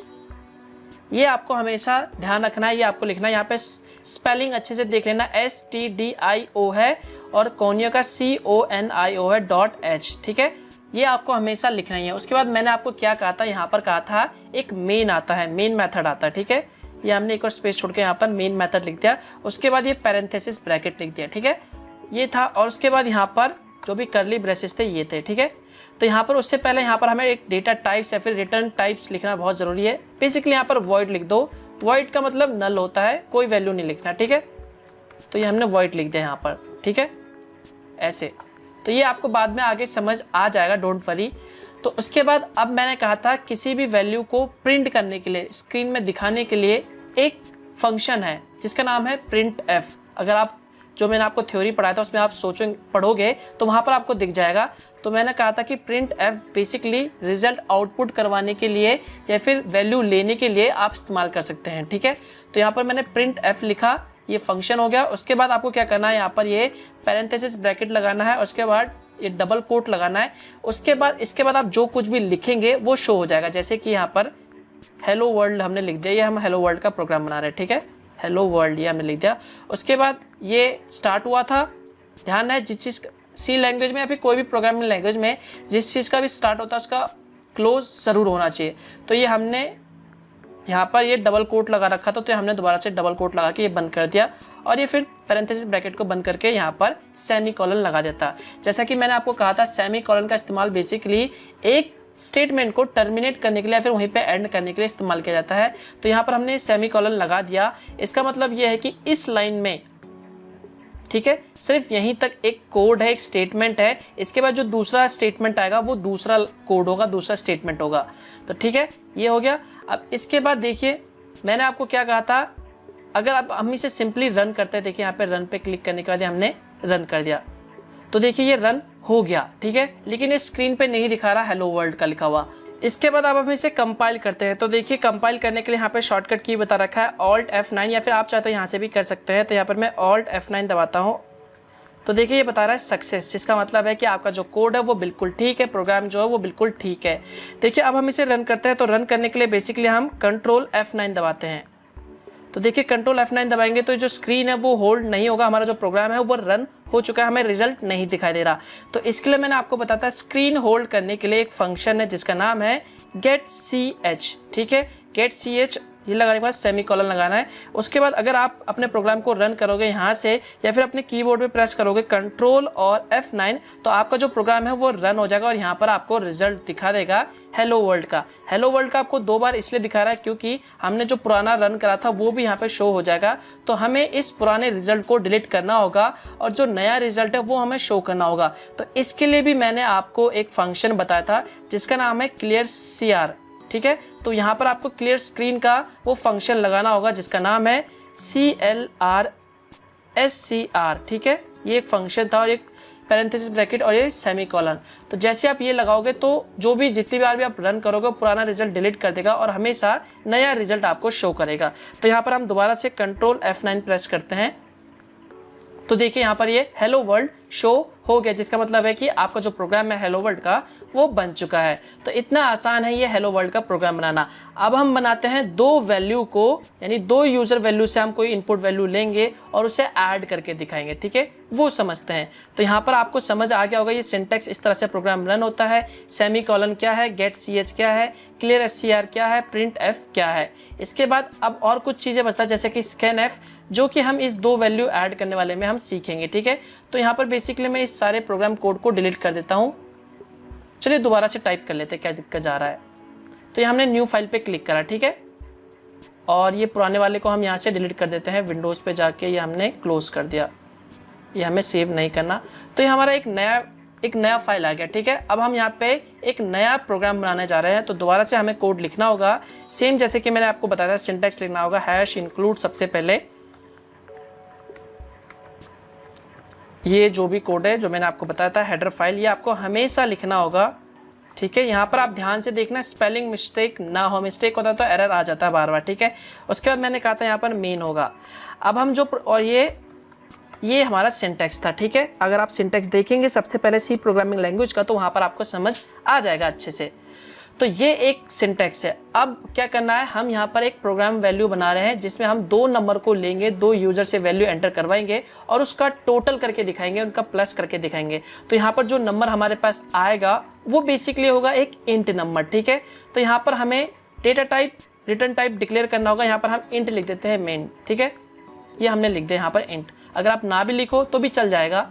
ये आपको हमेशा ध्यान रखना है, ये आपको लिखना है। यहाँ पे स्पेलिंग अच्छे से देख लेना, STDIO है और conio का CONIO है .h, ठीक है, ये आपको हमेशा लिखना ही है। उसके बाद मैंने आपको क्या कहा था, यहाँ पर कहा था एक मेन आता है, मेन मेथड आता है, ठीक है, ये हमने एक और स्पेस छोड़ के यहाँ पर मेन मेथड लिख दिया। उसके बाद ये पैरेंथेसिस ब्रैकेट लिख दिया, ठीक है, ये था। और उसके बाद यहाँ पर जो भी कर्ली ब्रेसेस थे ये थे, ठीक है। तो यहाँ पर उससे पहले यहाँ पर हमें एक डेटा टाइप्स या फिर रिटर्न टाइप्स लिखना बहुत ज़रूरी है। बेसिकली यहाँ पर वॉइड लिख दो, वॉइड का मतलब नल होता है, कोई वैल्यू नहीं लिखना, ठीक है। तो ये हमने वॉइड लिख दिया यहाँ पर, ठीक है, ऐसे। तो ये आपको बाद में आगे समझ आ जाएगा, डोंट वरी। तो उसके बाद अब मैंने कहा था किसी भी वैल्यू को प्रिंट करने के लिए, स्क्रीन में दिखाने के लिए एक फंक्शन है जिसका नाम है प्रिंट एफ। अगर आप जो मैंने आपको थ्योरी पढ़ाया था उसमें आप पढ़ोगे तो वहाँ पर आपको दिख जाएगा। तो मैंने कहा था कि print F basically result output करवाने के लिए या फिर वैल्यू लेने के लिए आप इस्तेमाल कर सकते हैं, ठीक है। तो यहाँ पर मैंने प्रिंट एफ लिखा, ये फंक्शन हो गया। उसके बाद आपको क्या करना है, यहाँ पर ये पैरेंथेसिस ब्रैकेट लगाना है, उसके बाद ये डबल कोट लगाना है। उसके बाद इसके बाद आप जो कुछ भी लिखेंगे वो शो हो जाएगा। जैसे कि यहाँ पर हेलो वर्ल्ड हमने लिख दिया, ये हम हेलो वर्ल्ड का प्रोग्राम बना रहे हैं, ठीक है, हेलो वर्ल्ड ये हमने लिख दिया। उसके बाद ये स्टार्ट हुआ था, ध्यान है जिस चीज़ सी लैंग्वेज में या फिर कोई भी प्रोग्रामिंग लैंग्वेज में जिस चीज़ का भी स्टार्ट होता है उसका क्लोज ज़रूर होना चाहिए। तो ये हमने यहाँ पर ये डबल कोट लगा रखा था, तो हमने दोबारा से डबल कोट लगा के ये बंद कर दिया और ये फिर पैरेंथेसिस ब्रैकेट को बंद करके यहाँ पर सेमीकोलन लगा देता। जैसा कि मैंने आपको कहा था सेमीकोलन का इस्तेमाल बेसिकली एक स्टेटमेंट को टर्मिनेट करने के लिए या फिर वहीं पे एंड करने के लिए इस्तेमाल किया जाता है। तो यहाँ पर हमने सेमीकोलन लगा दिया। इसका मतलब ये है कि इस लाइन में, ठीक है, सिर्फ यहीं तक एक कोड है, एक स्टेटमेंट है। इसके बाद जो दूसरा स्टेटमेंट आएगा वो दूसरा कोड होगा, दूसरा स्टेटमेंट होगा। तो ठीक है, ये हो गया। अब इसके बाद देखिए मैंने आपको क्या कहा था, अगर आप हम इसे सिंपली रन करते हैं, देखिए यहाँ पे रन पे क्लिक करने के बाद हमने रन कर दिया, तो देखिए ये रन हो गया, ठीक है, लेकिन ये स्क्रीन पे नहीं दिखा रहा हेलो वर्ल्ड का लिखा हुआ। इसके बाद अब हम इसे कंपाइल करते हैं। तो देखिए कंपाइल करने के लिए यहाँ पे शॉर्टकट की बता रखा है Alt F9, या फिर आप चाहते हो यहाँ से भी कर सकते हैं। तो यहाँ पर मैं Alt F9 दबाता हूँ, तो देखिए ये बता रहा है सक्सेस, जिसका मतलब है कि आपका जो कोड है वो बिल्कुल ठीक है, प्रोग्राम जो है वो बिल्कुल ठीक है। देखिए अब हम इसे रन करते हैं। तो रन करने के लिए बेसिकली हम Ctrl F9 दबाते हैं। तो देखिए Ctrl F9 दबाएंगे तो जो स्क्रीन है वो होल्ड नहीं होगा, हमारा जो प्रोग्राम है वो रन हो चुका है, हमें रिजल्ट नहीं दिखाई दे रहा। तो इसके लिए मैंने आपको बताया स्क्रीन होल्ड करने के लिए एक फंक्शन है जिसका नाम है getch, ठीक है, getch ये लगाने के बाद सेमीकोलन लगाना है। उसके बाद अगर आप अपने प्रोग्राम को रन करोगे यहाँ से या फिर अपने कीबोर्ड पे प्रेस करोगे Ctrl और F9, तो आपका जो प्रोग्राम है वो रन हो जाएगा और यहाँ पर आपको रिजल्ट दिखा देगा हेलो वर्ल्ड का। हेलो वर्ल्ड का आपको 2 बार इसलिए दिखा रहा है क्योंकि हमने जो पुराना रन करा था वो भी यहाँ पे शो हो जाएगा। तो हमें इस पुराने रिजल्ट को डिलीट करना होगा और जो नया रिजल्ट है वो हमें शो करना होगा। तो इसके लिए भी मैंने आपको एक फंक्शन बताया था जिसका नाम है क्लियर CR, ठीक है। तो यहाँ पर आपको क्लियर स्क्रीन का वो फंक्शन लगाना होगा जिसका नाम है CLR SCR, ठीक है, ये एक फंक्शन था और एक पैरेंथेसिस ब्रैकेट और ये सेमीकोलन। तो जैसे आप ये लगाओगे तो जो भी जितनी बार भी आप रन करोगे पुराना रिजल्ट डिलीट कर देगा और हमेशा नया रिजल्ट आपको शो करेगा। तो यहाँ पर हम दोबारा से Ctrl F9 प्रेस करते हैं, तो देखिए यहाँ पर ये हेलो वर्ल्ड शो हो गया, जिसका मतलब है कि आपका जो प्रोग्राम है हेलो वर्ल्ड का वो बन चुका है। तो इतना आसान है ये हेलो वर्ल्ड का प्रोग्राम बनाना। अब हम बनाते हैं 2 वैल्यू को, यानी 2 यूजर वैल्यू से हम कोई इनपुट वैल्यू लेंगे और उसे ऐड करके दिखाएंगे, ठीक है, वो समझते हैं। तो यहाँ पर आपको समझ आ गया होगा ये सिंटैक्स इस तरह से प्रोग्राम रन होता है। सेमीकोलन क्या है, getch क्या है, क्लियर SCR क्या है, प्रिंट F क्या है। इसके बाद अब और कुछ चीज़ें बचता है जैसे कि scanf, जो कि हम इस 2 वैल्यू ऐड करने वाले में हम सीखेंगे, ठीक है। तो यहाँ पर बेसिकली मैं इस सारे प्रोग्राम कोड को डिलीट कर देता हूँ। चलिए दोबारा से टाइप कर लेते हैं क्या दिक्कत जा रहा है। तो ये हमने न्यू फाइल पे क्लिक करा, ठीक है, और ये पुराने वाले को हम यहाँ से डिलीट कर देते हैं। विंडोज़ पे जाके ये हमने क्लोज कर दिया, ये हमें सेव नहीं करना। तो ये हमारा एक नया फाइल आ गया, ठीक है। अब हम यहाँ पे एक नया प्रोग्राम बनाने जा रहे हैं। तो दोबारा से हमें कोड लिखना होगा, सेम जैसे कि मैंने आपको बताया था सिंटैक्स लिखना होगा, हैश इंक्लूड सबसे पहले ये जो भी कोड है जो मैंने आपको बताया था हेडर फाइल, ये आपको हमेशा लिखना होगा, ठीक है। यहाँ पर आप ध्यान से देखना स्पेलिंग मिस्टेक ना हो, मिस्टेक होता है तो एरर आ जाता है बार बार, ठीक है। उसके बाद मैंने कहा था यहाँ पर मेन होगा। अब हम जो और ये ये हमारा सिंटैक्स था, ठीक है। अगर आप सिंटैक्स देखेंगे सबसे पहले सी प्रोग्रामिंग लैंग्वेज का, तो वहाँ पर आपको समझ आ जाएगा अच्छे से। तो ये एक सिंटैक्स है। अब क्या करना है, हम यहाँ पर एक प्रोग्राम वैल्यू बना रहे हैं जिसमें हम 2 नंबर को लेंगे, 2 यूजर से वैल्यू एंटर करवाएंगे और उसका टोटल करके दिखाएंगे, उनका प्लस करके दिखाएंगे। तो यहाँ पर जो नंबर हमारे पास आएगा वो बेसिकली होगा एक इंट नंबर, ठीक है। तो यहाँ पर हमें data type, return type declare करना होगा। यहाँ पर हम इंट लिख देते हैं मेन, ठीक है। ये हमने लिख दिया यहाँ पर इंट। अगर आप ना भी लिखो तो भी चल जाएगा।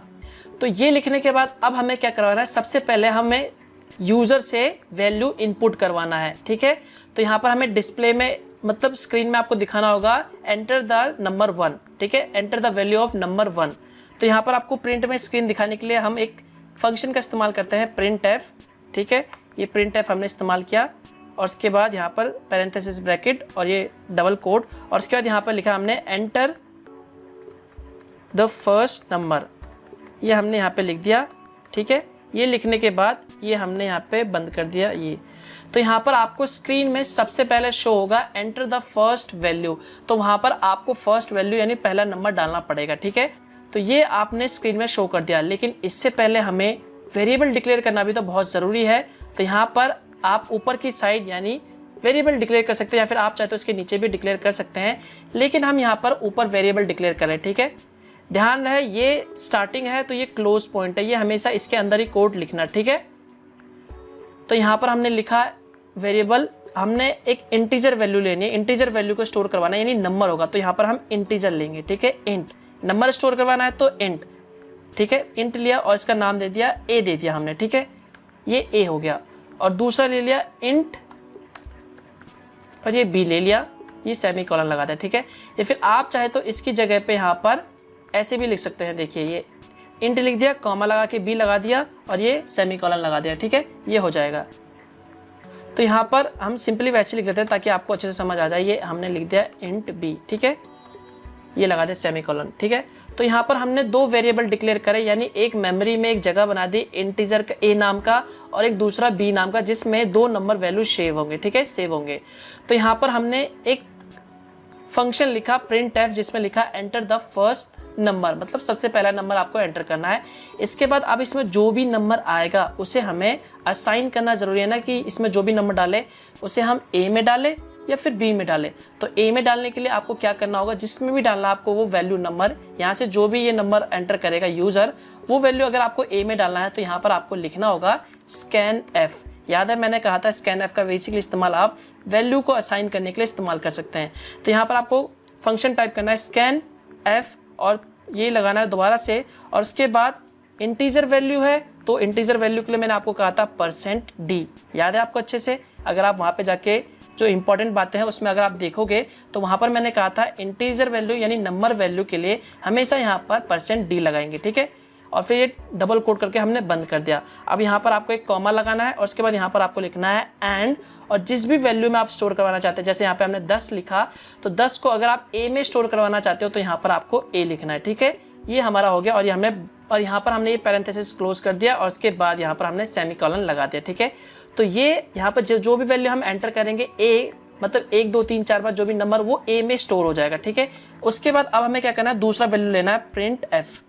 तो ये लिखने के बाद अब हमें क्या करवाना है, सबसे पहले हमें यूज़र से वैल्यू इनपुट करवाना है, ठीक है। तो यहाँ पर हमें डिस्प्ले में, मतलब स्क्रीन में आपको दिखाना होगा एंटर द नंबर 1, ठीक है, enter the value of number 1। तो यहाँ पर आपको प्रिंट में स्क्रीन दिखाने के लिए हम एक फंक्शन का इस्तेमाल करते हैं, प्रिंट एफ, ठीक है। ये प्रिंट एफ हमने इस्तेमाल किया और उसके बाद यहाँ पर पैरेंथेसिस ब्रैकेट और ये डबल कोट, और उसके बाद यहाँ पर लिखा हमने एंटर द फर्स्ट नंबर, ये हमने यहाँ पे लिख दिया, ठीक है। ये लिखने के बाद ये हमने यहाँ पे बंद कर दिया ये। तो यहाँ पर आपको स्क्रीन में सबसे पहले शो होगा एंटर द फर्स्ट वैल्यू। तो वहाँ पर आपको फर्स्ट वैल्यू यानी पहला नंबर डालना पड़ेगा, ठीक है। तो ये आपने स्क्रीन में शो कर दिया, लेकिन इससे पहले हमें वेरिएबल डिक्लेयर करना भी तो बहुत ज़रूरी है। तो यहाँ पर आप ऊपर की साइड यानी वेरिएबल डिक्लेयर कर सकते हैं, या फिर आप चाहे तो इसके नीचे भी डिक्लेयर कर सकते हैं, लेकिन हम यहाँ पर ऊपर वेरिएबल डिक्लेयर करें, ठीक है। ध्यान रहे ये स्टार्टिंग है तो ये क्लोज पॉइंट है, ये हमेशा इसके अंदर ही कोड लिखना, ठीक है। तो यहाँ पर हमने लिखा वेरिएबल, हमने एक इंटीजर वैल्यू लेनी है, इंटीजर वैल्यू को स्टोर करवाना है यानी नंबर होगा। तो यहाँ पर हम इंटीजर लेंगे, ठीक है। इंट नंबर स्टोर करवाना है तो इंट, ठीक है। इंट लिया और इसका नाम दे दिया ए, दे दिया हमने, ठीक है। ये ए हो गया। और दूसरा ले लिया इंट और ये बी ले लिया, ये सेमीकोलन लगा दिया, ठीक है। या फिर आप चाहे तो इसकी जगह पे यहाँ पर ऐसे भी लिख सकते हैं, देखिए ये इंट लिख दिया, कॉमा लगा के बी लगा दिया और ये सेमीकोलन लगा दिया, ठीक है। ये हो जाएगा। तो यहाँ पर हम सिंपली वैसे लिख देते हैं ताकि आपको अच्छे से समझ आ जाए। ये हमने लिख दिया इंट बी, ठीक है, ये लगा दिया सेमीकोलन, ठीक है। तो यहाँ पर हमने 2 वेरिएबल डिक्लेयर करे, यानी एक मेमोरी में एक जगह बना दी इंटीजर का ए नाम का और एक दूसरा बी नाम का, जिसमें 2 नंबर वैल्यू सेव होंगे, ठीक है, सेव होंगे। तो यहाँ पर हमने एक फंक्शन लिखा प्रिंट एफ, जिसमें लिखा एंटर द फर्स्ट नंबर, मतलब सबसे पहला नंबर आपको एंटर करना है। इसके बाद अब इसमें जो भी नंबर आएगा उसे हमें असाइन करना ज़रूरी है ना, कि इसमें जो भी नंबर डाले उसे हम ए में डालें या फिर बी में डालें। तो ए में डालने के लिए आपको क्या करना होगा, जिसमें भी डालना आपको वो वैल्यू नंबर, यहाँ से जो भी ये नंबर एंटर करेगा यूज़र, वो वैल्यू अगर आपको ए में डालना है तो यहाँ पर आपको लिखना होगा स्कैन एफ। याद है मैंने कहा था स्कैन एफ का बेसिकली इस्तेमाल आप वैल्यू को असाइन करने के लिए इस्तेमाल कर सकते हैं। तो यहाँ पर आपको फंक्शन टाइप करना है स्कैन एफ और ये लगाना है दोबारा से, और उसके बाद इंटीजर वैल्यू है तो इंटीजर वैल्यू के लिए मैंने आपको कहा था %d, याद है आपको अच्छे से। अगर आप वहाँ पे जाके जो इंपॉर्टेंट बातें हैं उसमें अगर आप देखोगे तो वहाँ पर मैंने कहा था इंटीजर वैल्यू यानी नंबर वैल्यू के लिए हमेशा यहाँ पर %d लगाएंगे, ठीक है। और फिर ये डबल कोट करके हमने बंद कर दिया। अब यहाँ पर आपको एक कॉमा लगाना है और उसके बाद यहाँ पर आपको लिखना है एंड, और जिस भी वैल्यू में आप स्टोर करवाना चाहते हैं, जैसे यहाँ पे हमने 10 लिखा तो 10 को अगर आप ए में स्टोर करवाना चाहते हो तो यहाँ पर आपको ए लिखना है, ठीक है। ये हमारा हो गया। और यहाँ पर हमने ये पैरेंथेसिस क्लोज कर दिया और उसके बाद यहाँ पर हमने सेमीकोलन लगा दिया, ठीक है। तो ये यहाँ पर जो भी वैल्यू हम एंटर करेंगे ए, मतलब 1 2 3 4 5 जो भी नंबर, वो ए में स्टोर हो जाएगा, ठीक है। उसके बाद अब हमें क्या करना है, दूसरा वैल्यू लेना है प्रिंट एफ।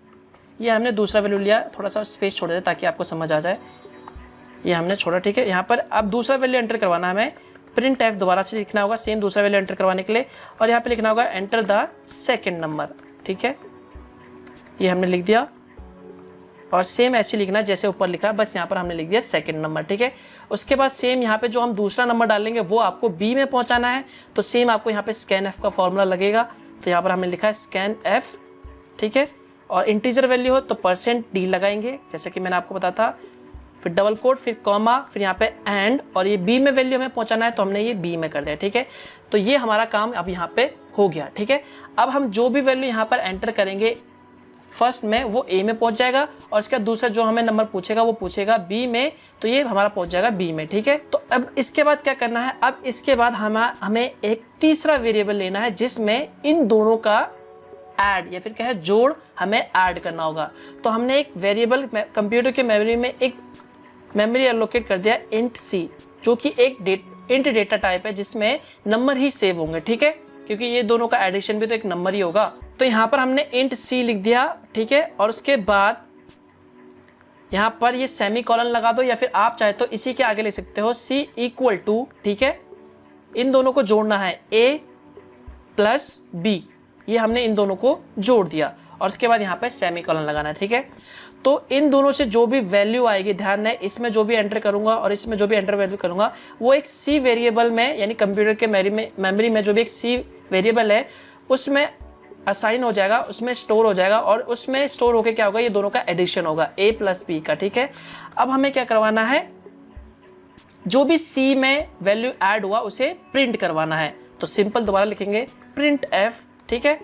ये हमने दूसरा वैल्यू लिया, थोड़ा सा स्पेस छोड़ देते ताकि आपको समझ आ जाए। ये हमने छोड़ा, ठीक है। यहाँ पर अब दूसरा वैल्यू एंटर करवाना है हमें, प्रिंट एफ दोबारा से लिखना होगा सेम दूसरा वैल्यू एंटर करवाने के लिए, और यहाँ पे लिखना होगा एंटर द सेकंड नंबर, ठीक है। ये हमने लिख दिया और सेम ऐसे लिखना जैसे ऊपर लिखा, बस यहाँ पर हमने लिख दिया सेकंड नंबर, ठीक है। उसके बाद सेम यहाँ पे जो हम दूसरा नंबर डालेंगे वो आपको बी में पहुँचाना है, तो सेम आपको यहाँ पे स्कैन एफ का फॉर्मूला लगेगा। तो यहाँ पर हमने लिखा है स्कैन एफ, ठीक है। और इंटीजर वैल्यू हो तो %d लगाएंगे जैसे कि मैंने आपको बताया था, फिर डबल कोट, फिर कॉमा, फिर यहाँ पे एंड, और ये बी में वैल्यू हमें पहुँचाना है तो हमने ये बी में कर दिया, ठीक है। तो ये हमारा काम अब यहाँ पे हो गया, ठीक है। अब हम जो भी वैल्यू यहाँ पर एंटर करेंगे फर्स्ट में वो ए में पहुँच जाएगा, और इसका दूसरा जो हमें नंबर पूछेगा वो पूछेगा बी में, तो ये हमारा पहुँच जाएगा बी में, ठीक है। तो अब इसके बाद क्या करना है, अब इसके बाद हमें एक तीसरा वेरिएबल लेना है जिसमें इन दोनों का ऐड या फिर कहे जोड़ हमें ऐड करना होगा। तो हमने एक वेरिएबल कंप्यूटर के मेमोरी में एक मेमोरी एलोकेट कर दिया इंट सी, जो कि एक इंट डेटा टाइप है जिसमें नंबर ही सेव होंगे, ठीक है, क्योंकि ये दोनों का एडिशन भी तो एक नंबर ही होगा। तो यहाँ पर हमने इंट सी लिख दिया, ठीक है। और उसके बाद यहाँ पर ये सेमी कॉलन लगा दो, या फिर आप चाहे तो इसी के आगे लिख सकते हो सी इक्वल टू, ठीक है। इन दोनों को जोड़ना है ए प्लस बी, ये हमने इन दोनों को जोड़ दिया और उसके बाद यहाँ पे सेमी कॉलन लगाना है, ठीक है। तो इन दोनों से जो भी वैल्यू आएगी, ध्यान है इसमें जो भी एंटर करूंगा और इसमें जो भी एंटर वैल्यू करूंगा वो एक सी वेरिएबल में, यानी कंप्यूटर के मेमोरी में जो भी एक सी वेरिएबल है उसमें असाइन हो जाएगा, उसमें स्टोर हो जाएगा और उसमें स्टोर होकर क्या होगा, ये दोनों का एडिशन होगा ए प्लस बी का, ठीक है। अब हमें क्या करवाना है, जो भी सी में वैल्यू ऐड हुआ उसे प्रिंट करवाना है। तो सिंपल दोबारा लिखेंगे प्रिंट एफ, ठीक है।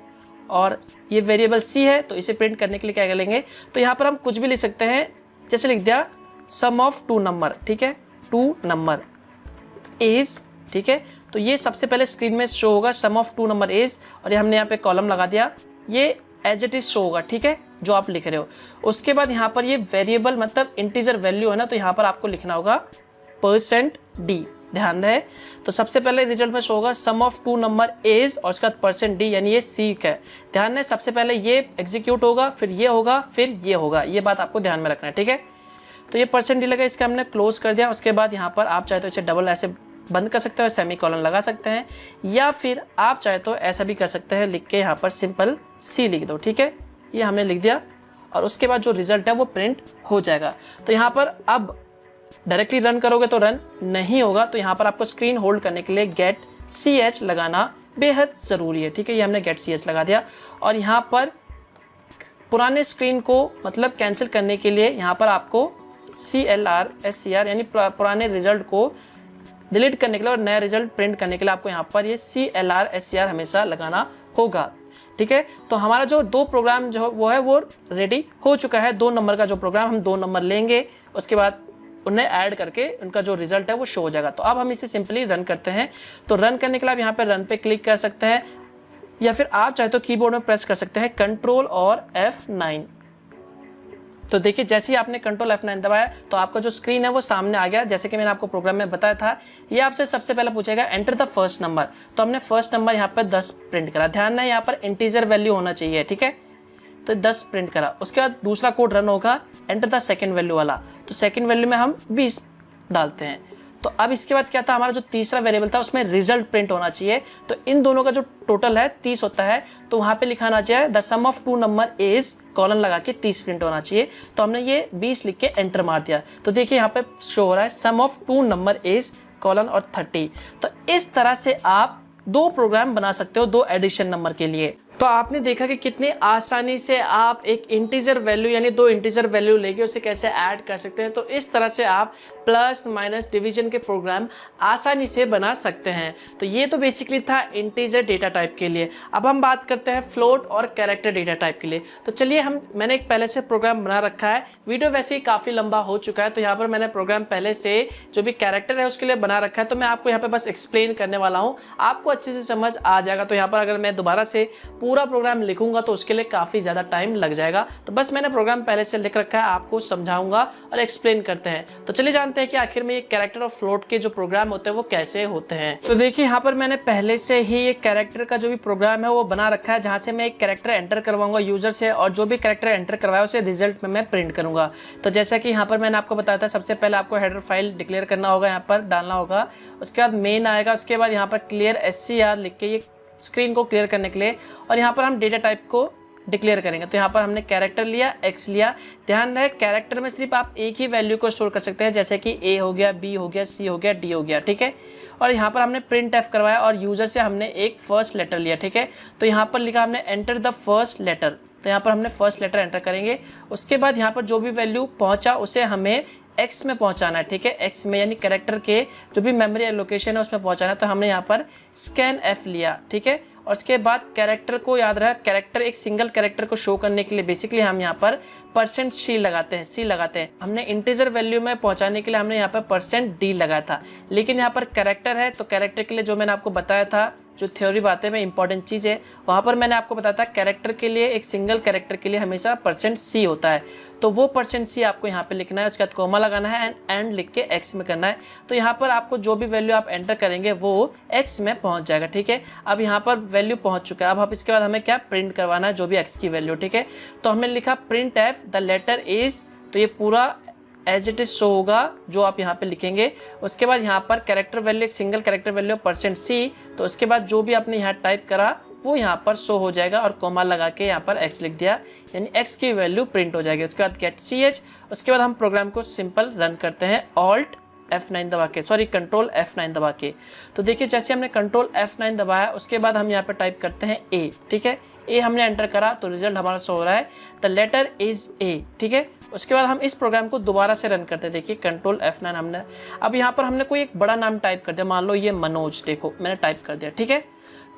और ये वेरिएबल सी है तो इसे प्रिंट करने के लिए क्या करेंगे, तो यहाँ पर हम कुछ भी लिख सकते हैं, जैसे लिख दिया सम ऑफ टू नंबर, ठीक है, टू नंबर इज, ठीक है। तो ये सबसे पहले स्क्रीन में शो होगा सम ऑफ टू नंबर इज, और ये हमने यहाँ पे कॉलम लगा दिया, ये एज इट इज शो होगा, ठीक है, जो आप लिख रहे हो। उसके बाद यहाँ पर ये वेरिएबल मतलब इंटीजर वैल्यू है ना, तो यहाँ पर आपको लिखना होगा %d, ध्यान रहे। तो सबसे पहले रिजल्ट में शो होगा सम ऑफ टू नंबर इज और उसके बाद %d, यानी ये सी का है। ध्यान रहे सबसे पहले ये एग्जीक्यूट होगा, फिर ये होगा, फिर ये होगा, ये बात आपको ध्यान में रखना है, ठीक है। तो ये %d लगा, इसका हमने क्लोज कर दिया। उसके बाद यहाँ पर आप चाहे तो इसे डबल ऐसे बंद कर सकते हो, सेमी कॉलन लगा सकते हैं, या फिर आप चाहे तो ऐसा भी कर सकते हैं, लिख के यहाँ पर सिंपल सी लिख दो, ठीक है। ये हमने लिख दिया और उसके बाद जो रिजल्ट है वो प्रिंट हो जाएगा। तो यहाँ पर अब डायरेक्टली रन करोगे तो रन नहीं होगा, तो यहाँ पर आपको स्क्रीन होल्ड करने के लिए गेट ch लगाना बेहद ज़रूरी है, ठीक है। ये हमने गेट ch लगा दिया और यहाँ पर पुराने स्क्रीन को मतलब कैंसिल करने के लिए यहाँ पर आपको CLR SCR यानी पुराने रिजल्ट को डिलीट करने के लिए और नया रिजल्ट प्रिंट करने के लिए आपको यहाँ पर ये CLR SCR हमेशा लगाना होगा, ठीक है। तो हमारा जो दो प्रोग्राम जो वो है वो रेडी हो चुका है। 2 नंबर का जो प्रोग्राम, हम 2 नंबर लेंगे, उसके बाद उन्हें ऐड करके उनका जो रिजल्ट है वो शो हो जाएगा। तो अब हम इसे सिंपली रन करते हैं। तो रन करने के लिए आप यहाँ पे रन पे क्लिक कर सकते हैं, या फिर आप चाहे तो कीबोर्ड में प्रेस कर सकते हैं कंट्रोल और F9। तो देखिए जैसे ही आपने कंट्रोल F9 दबाया तो आपका जो स्क्रीन है वो सामने आ गया। जैसे कि मैंने आपको प्रोग्राम में बताया था, ये आपसे सबसे पहले पूछेगा एंटर द फर्स्ट नंबर। तो हमने फर्स्ट नंबर यहाँ पर 10 प्रिंट करा। ध्यान है यहाँ पर इंटीजर वैल्यू होना चाहिए, ठीक है। तो 10 प्रिंट करा। उसके बाद दूसरा कोड रन होगा एंटर द सेकंड वैल्यू वाला। तो सेकंड वैल्यू में हम 20 डालते हैं। तो अब इसके बाद क्या था, हमारा जो तीसरा वेरिएबल था उसमें रिजल्ट प्रिंट होना चाहिए। तो इन दोनों का जो टोटल है 30 होता है, तो वहाँ पे लिखाना चाहिए the sum of two number is, colon लगा के 30 प्रिंट होना चाहिए। तो हमने ये 20 लिख के एंटर मार दिया। तो देखिए यहाँ पे शो हो रहा है sum of two number is colon और 30। तो इस तरह से आप 2 प्रोग्राम बना सकते हो 2 एडिशन नंबर के लिए। तो आपने देखा कि कितनी आसानी से आप एक इंटीजर वैल्यू यानी 2 इंटीजर वैल्यू लेके उसे कैसे ऐड कर सकते हैं। तो इस तरह से आप प्लस माइनस डिवीजन के प्रोग्राम आसानी से बना सकते हैं। तो ये तो बेसिकली था इंटीजर डेटा टाइप के लिए। अब हम बात करते हैं फ्लोट और कैरेक्टर डेटा टाइप के लिए। तो चलिए मैंने एक पहले से प्रोग्राम बना रखा है। वीडियो वैसे ही काफ़ी लंबा हो चुका है, तो यहाँ पर मैंने प्रोग्राम पहले से जो भी कैरेक्टर है उसके लिए बना रखा है। तो मैं आपको यहाँ पर बस एक्सप्लेन करने वाला हूँ, आपको अच्छे से समझ आ जाएगा। तो यहाँ पर अगर मैं दोबारा से पूरा प्रोग्राम लिखूंगा तो उसके लिए काफ़ी ज़्यादा टाइम लग जाएगा। तो बस मैंने प्रोग्राम पहले से लिख रखा है, आपको समझाऊंगा और एक्सप्लेन करते हैं। तो चलिए जानते हैं कि आखिर में ये कैरेक्टर और फ्लोट के जो प्रोग्राम होते हैं वो कैसे होते हैं। तो देखिए यहाँ पर मैंने पहले से ही एक कैरेक्टर का जो भी प्रोग्राम है वो बना रखा है, जहाँ से मैं एक कैरेक्टर एंटर करवाऊंगा यूजर से, और जो भी कैरेक्टर एंटर करवाया उसे रिजल्ट में मैं प्रिंट करूंगा। तो जैसा कि यहाँ पर मैंने आपको बताया था, सबसे पहले आपको हेडर फाइल डिक्लेयर करना होगा, यहाँ पर डालना होगा। उसके बाद मेन आएगा, उसके बाद यहाँ पर क्लियर SCR लिख के ये स्क्रीन को क्लियर करने के लिए, और यहाँ पर हम डेटा टाइप को डिक्लेयर करेंगे। तो यहाँ पर हमने कैरेक्टर लिया, X लिया। ध्यान रहे कैरेक्टर में सिर्फ आप एक ही वैल्यू को स्टोर कर सकते हैं, जैसे कि A हो गया, B हो गया, C हो गया, D हो गया, ठीक है। और यहाँ पर हमने प्रिंट F करवाया और यूजर से हमने एक फर्स्ट लेटर लिया, ठीक है। तो यहाँ पर लिखा हमने एंटर द फर्स्ट लेटर। तो यहाँ पर हमने फर्स्ट लेटर एंटर करेंगे। उसके बाद यहाँ पर जो भी वैल्यू पहुँचा उसे हमें X में पहुंचाना है, ठीक है। X में यानी कैरेक्टर के जो भी मेमोरी एलोकेशन है उसमें पहुंचाना है। तो हमने यहाँ पर स्कैन F लिया, ठीक है। और उसके बाद कैरेक्टर को याद रहा, कैरेक्टर एक सिंगल कैरेक्टर को शो करने के लिए बेसिकली हम यहाँ पर %C लगाते हैं, C लगाते हैं। हमने इंटीजर वैल्यू में पहुंचाने के लिए हमने यहाँ पर %D लगाया था, लेकिन यहाँ पर कैरेक्टर है तो कैरेक्टर के लिए जो मैंने आपको बताया था जो थ्योरी बातें में इंपॉर्टेंट चीज़ है, वहाँ पर मैंने आपको बताया था कैरेक्टर के लिए, एक सिंगल कैरेक्टर के लिए हमेशा %c होता है, तो वो %c आपको यहाँ पे लिखना है, उसके बाद कॉमा लगाना है एंड लिख के x में करना है। तो यहाँ पर आपको जो भी वैल्यू आप एंटर करेंगे वो x में पहुँच जाएगा, ठीक है। अब यहाँ पर वैल्यू पहुँच चुका है, अब इसके बाद हमें क्या प्रिंट करवाना है, जो भी x की वैल्यू, ठीक है। तो हमने लिखा print f the letter is, तो ये पूरा एज इट इज शो होगा जो आप यहाँ पे लिखेंगे। उसके बाद यहाँ पर कैरेक्टर वैल्यू, एक सिंगल कैरेक्टर वैल्यू %c, तो उसके बाद जो भी आपने यहाँ टाइप करा वो यहाँ पर शो हो जाएगा और कॉमा लगा के यहाँ पर x लिख दिया, यानी x की वैल्यू प्रिंट हो जाएगी। उसके बाद गेट ch, उसके बाद हम प्रोग्राम को सिंपल रन करते हैं Alt F9 दबा के, सॉरी कंट्रोल F9 दबा के। तो देखिए जैसे हमने कंट्रोल F9 दबाया उसके बाद हम यहाँ पर टाइप करते हैं a, ठीक है। a हमने एंटर करा तो रिजल्ट हमारा शो हो रहा है द लेटर इज a, ठीक है। उसके बाद हम इस प्रोग्राम को दोबारा से रन करते हैं, देखिए कंट्रोल F9 हमने, अब यहाँ पर हमने कोई एक बड़ा नाम टाइप कर दिया, मान लो ये मनोज, देखो मैंने टाइप कर दिया, ठीक है।